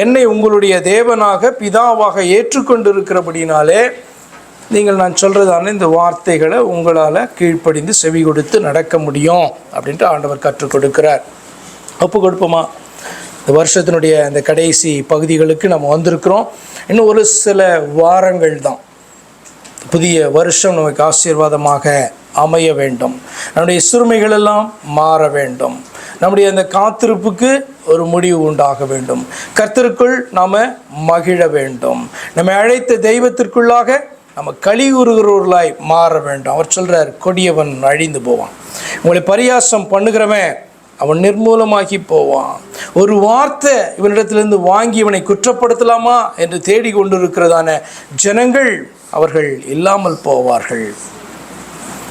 Speaker 1: என்னை உங்களுடைய தேவனாக பிதாவாக ஏற்றுக்கொண்டு இருக்கிறபடினாலே, நீங்கள் நான் சொல்கிறதான இந்த வார்த்தைகளை உங்களால் கீழ்ப்படிந்து செவி கொடுத்து நடக்க முடியும் அப்படின்ட்டு ஆண்டவர் கற்றுக் கொடுக்கிறார். ஒப்பு கொடுப்போமா? இந்த வருஷத்தினுடைய இந்த கடைசி பகுதிகளுக்கு நம்ம வந்திருக்கிறோம். இன்னும் ஒரு சில வாரங்கள் தான். புதிய வருஷம் நமக்கு ஆசீர்வாதமாக அமைய வேண்டும், நம்முடைய சிறுமைகள் எல்லாம் மாற வேண்டும், நம்முடைய அந்த காத்திருப்புக்கு ஒரு முடிவு உண்டாக வேண்டும், கர்த்தருக்குள் நாம் மகிழ வேண்டும், நம்மை அழைத்த தெய்வத்திற்குள்ளாக நம்ம கலியுறுகிறவர்களாய் மாற வேண்டும். அவர் சொல்கிறார், கொடியவன் அழிந்து போவான், உங்களை பரியாசம் பண்ணுகிறவன் அவன் நிர்மூலமாகி போவான். ஒரு வார்த்தை இவனிடத்திலிருந்து வாங்கி இவனை குற்றப்படுத்தலாமா என்று தேடி கொண்டிருக்கிறதான ஜனங்கள் அவர்கள் இல்லாமல் போவார்கள்.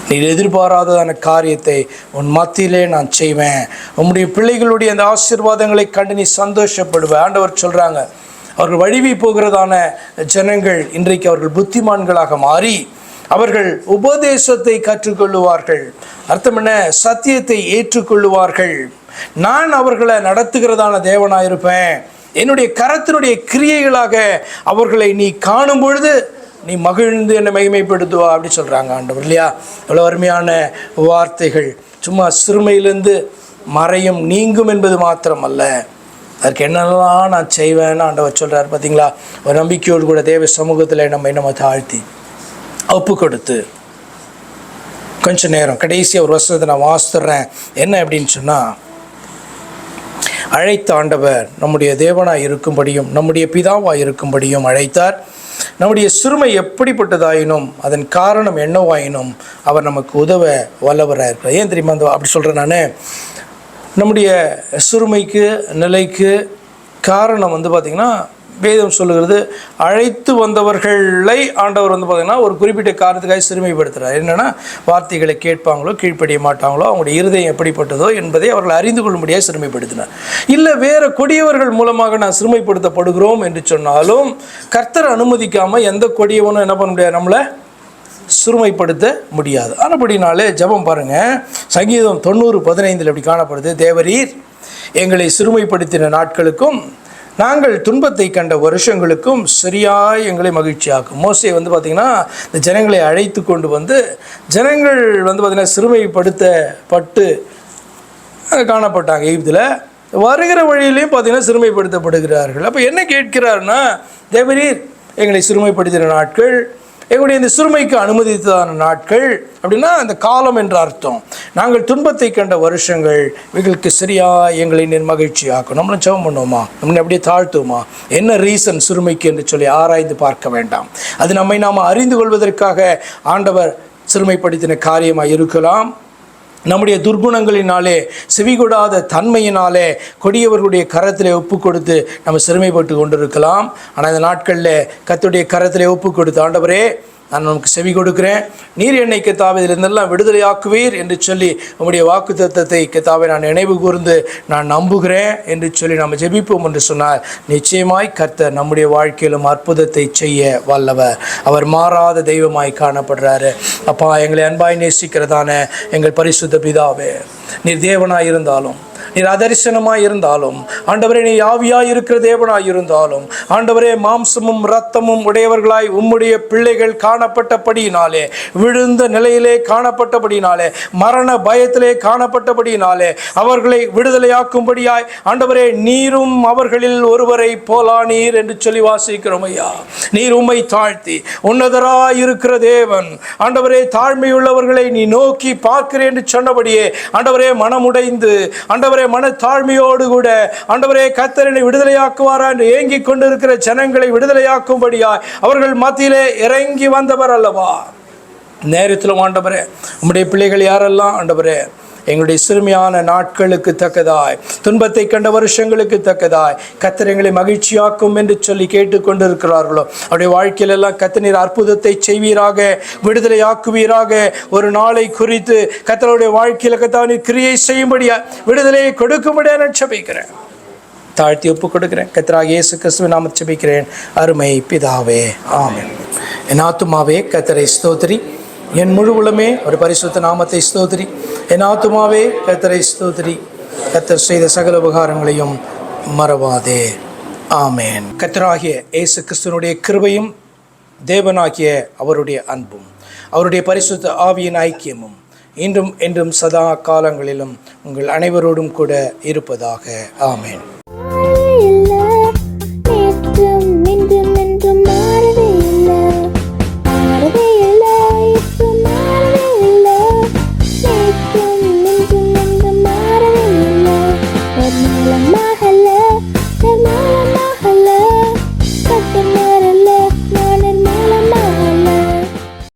Speaker 1: நீர் எதிர்பாராததான காரியத்தை உன் மத்தியிலே நான் செய்வேன். உம்முடைய பிள்ளைகளுடைய அந்த ஆசீர்வாதங்களை கண்டு நீ சந்தோஷப்படுவேன். ஆண்டவர் சொல்கிறாங்க, அவர்கள் வழிவி போகிறதான ஜனங்கள் இன்றைக்கு அவர்கள் புத்திமான்களாக மாறி அவர்கள் உபதேசத்தை கற்றுக்கொள்ளுவார்கள். அர்த்தம் என்ன? சத்தியத்தை ஏற்றுக்கொள்ளுவார்கள். நான் அவர்களை நடத்துகிறதான தேவனாயிருப்பேன். என்னுடைய கரத்தினுடைய கிரியைகளாக அவர்களை நீ காணும் பொழுது நீ மகிழ்ந்து என்னை மகிமைப்படுத்துவா அப்படி சொல்கிறாங்க ஆண்டவர், இல்லையா? எவ்வளோ அருமையான வார்த்தைகள். சும்மா சிறுமையிலேருந்து மறையும் நீங்கும் என்பது மாத்திரம் அல்ல, அதற்கு என்னெல்லாம் நான் செய்வேன்னு ஆண்டவர் சொல்கிறார். பார்த்தீங்களா? ஒரு நம்பிக்கையோடு கூட தேவ சமூகத்தில் நம்ம தாழ்த்தி ஒப்பு கொடுத்து கொஞ்ச நேரம் கடைசியாக ஒரு வருஷத்தை நான் வாசித்துறேன். என்ன அப்படின்னு சொன்னால், அழைத்த ஆண்டவர் நம்முடைய தேவனாய் இருக்கும்படியும் நம்முடைய பிதாவாய் இருக்கும்படியும் அழைத்தார். நம்முடைய சிறுமை எப்படிப்பட்டதாயினும் அதன் காரணம் என்னவாயினும் அவர் நமக்கு உதவ வல்லவராக இருக்கிறார். ஏன் தெரியுமா அப்படி சொல்கிறேன் நான்? நம்முடைய சிறுமைக்கு நிலைக்கு காரணம் பார்த்திங்கன்னா, வேதம் சொல்லுகிறது, அழைத்து வந்தவர்களை ஆண்டவர் பார்த்திங்கன்னா ஒரு குறிப்பிட்ட காரணத்துக்காக சிறுமைப்படுத்துகிறார். என்னென்னா, வார்த்தைகளை கேட்பாங்களோ கீழ்ப்படிய மாட்டாங்களோ, அவங்களுடைய இருதயம் எப்படிப்பட்டதோ என்பதை அவர்கள் அறிந்து கொள்ளும்படியாக சிறுமைப்படுத்தினார். இல்லை வேறு கொடியவர்கள் மூலமாக நான் சிறுமைப்படுத்தப்படுகிறோம் என்று சொன்னாலும் கர்த்தர் அனுமதிக்காமல் எந்த கொடியவனும் என்ன பண்ண முடியாது, நம்மளை சிறுமைப்படுத்த முடியாது. ஆனபடினாலே ஜெபம் பாருங்கள், சங்கீதம் 90:15 எப்படி காணப்படுது? தேவரீர் எங்களை சிறுமைப்படுத்தின நாட்களுக்கும் நாங்கள் துன்பத்தை கண்ட வருஷங்களுக்கும் சரியாய் எங்களை மகிழ்ச்சியாக்கும். மோசே பார்த்திங்கன்னா இந்த ஜனங்களை அழைத்து கொண்டு ஜனங்கள் பார்த்திங்கன்னா சிறுமைப்படுத்தப்பட்டு காணப்பட்டாங்க. எகிப்தில் வருகிற வழியிலையும் பார்த்திங்கன்னா சிறுமைப்படுத்தப்படுகிறார்கள். அப்போ என்ன கேட்கிறாருன்னா, தேவரீர் எங்களை சிறுமைப்படுத்தின நாட்கள், எங்களுடைய இந்த சிறுமைக்கு அனுமதித்ததான நாட்கள் அப்படின்னா அந்த காலம் என்ற அர்த்தம். நாங்கள் துன்பத்தை கண்ட வருஷங்கள் இவைகளுக்கு சரியாக எங்களை மகிழ்ச்சி ஆக்கும். நம்மளும் ஜெபம் பண்ணுவோமா? நம்மளை அப்படியே தாழ்த்துவோமா? என்ன ரீசன் சிறுமைக்கு என்று சொல்லி ஆராய்ந்து பார்க்க வேண்டாம். அது நம்மை நாம் அறிந்து கொள்வதற்காக ஆண்டவர் சிறுமைப்படுத்தின காரியமாக இருக்கலாம். நம்முடைய துர்குணங்களினாலே, செவிகொடாத தன்மையினாலே கொடியவர்களுடைய கரத்திலே ஒப்பு கொடுத்து நம்ம சிறுமைப்பட்டு கொண்டிருக்கலாம். ஆனால் இந்த நாட்களில் கர்த்தருடைய கரத்திலே ஒப்பு கொடுத்து, ஆண்டவரே நான் நமக்கு செவி கொடுக்கிறேன், நீர் என்னை கர்த்தாவே இதிலிருந்தெல்லாம் விடுதலையாக்குவீர் என்று சொல்லி உம்முடைய வாக்குத்தத்தத்தை கர்த்தாவே நான் நினைவு கூர்ந்து நான் நம்புகிறேன் என்று சொல்லி நம்ம ஜெபிப்போம் என்று சொன்னால் நிச்சயமாய் கர்த்தர் நம்முடைய வாழ்க்கையிலும் அற்புதத்தை செய்ய வல்லவர். அவர் மாறாத தெய்வமாய் காணப்படுறாரு. அப்பா, எங்களை அன்பாய் நேசிக்கிறதான எங்கள் பரிசுத்த பிதாவே, நீர் தேவனாய் இருந்தாலும், நீர் அதரிசனமாய் இருந்தாலும், ஆண்டவரே நீ ஆவியாய் இருக்கிற தேவனாய் இருந்தாலும், ஆண்டவரே மாம்சமும் இரத்தமும் உடையவர்களாய் உம்முடைய பிள்ளைகள் காணப்பட்டபடியினாலே, விழுந்த நிலையிலே காணப்பட்டபடியினாலே, மரண பயத்திலே காணப்பட்டபடியினாலே அவர்களை விடுதலையாக்கும்படியாய் ஆண்டவரே நீரும் அவர்களில் ஒருவரை போலானீர் என்று சொல்லி வாசிக்கிறோம். ஐயா, நீர் உம்மை தாழ்த்தி உன்னதராய் இருக்கிற தேவன், ஆண்டவரே தாழ்மையுள்ளவர்களை நீ நோக்கி பார்க்கிறேன் என்று சொன்னபடியே ஆண்டவரே மனமுடைந்து, ஆண்டவரே மனத்தாழ்மையோடு கூட ஆண்டவரே கர்த்தரை விடுதலையாக்குவாரா என்று ஏங்கிக் கொண்டிருக்கிற ஜனங்களை விடுதலையாக்கும்படியாய் அவர்கள் மத்தியிலே இறங்கி வந்தவர் அல்லவா? நேரத்திலும் ஆண்டவரே உம்முடைய பிள்ளைகள் யாரெல்லாம் ஆண்டவரே எங்களுடைய சிறுமியான நாட்களுக்கு தக்கதாய், துன்பத்தை கண்ட வருஷங்களுக்கு தக்கதாய் கர்த்தர் எங்களை மகிழ்ச்சியாக்கும் என்று சொல்லி கேட்டுக்கொண்டிருக்கிறார்களோ, அவருடைய வாழ்க்கையில எல்லாம் கர்த்தர் நீர் அற்புதத்தை செய்வீராக, விடுதலையாக்குவீராக. ஒரு நாளை குறித்து கர்த்தருடைய வாழ்க்கையில கர்த்தர் நீர் கிரியை செய்யும்படியா, விடுதலையை கொடுக்கும்படியா நான் ஜெபிக்கிறேன். தாழ்த்தி ஒப்பு கொடுக்கிறேன். கர்த்தராகிய இயேசு கிறிஸ்துவின் நாமத்தில் ஜெபிக்கிறேன், அருமை பிதாவே, ஆமென். என் ஆத்துமாவே கர்த்தரை ஸ்தோத்திரி, என் முழு உளமே ஒரு பரிசுத்த நாமத்தை ஸ்தோத்திரி. என் ஆத்துமாவே கர்த்தரை ஸ்தோத்திரி, கர்த்தர் செய்த சகல உபகாரங்களையும் மறவாதே. ஆமென். கர்த்தராகிய இயேசு கிறிஸ்துவினுடைய கிருபையும் தேவனாகிய அவருடைய அன்பும் அவருடைய பரிசுத்த ஆவியின் ஐக்கியமும் இன்றும் என்றும் சதா காலங்களிலும் உங்கள் அனைவரோடும் கூட இருப்பதாக. ஆமென்.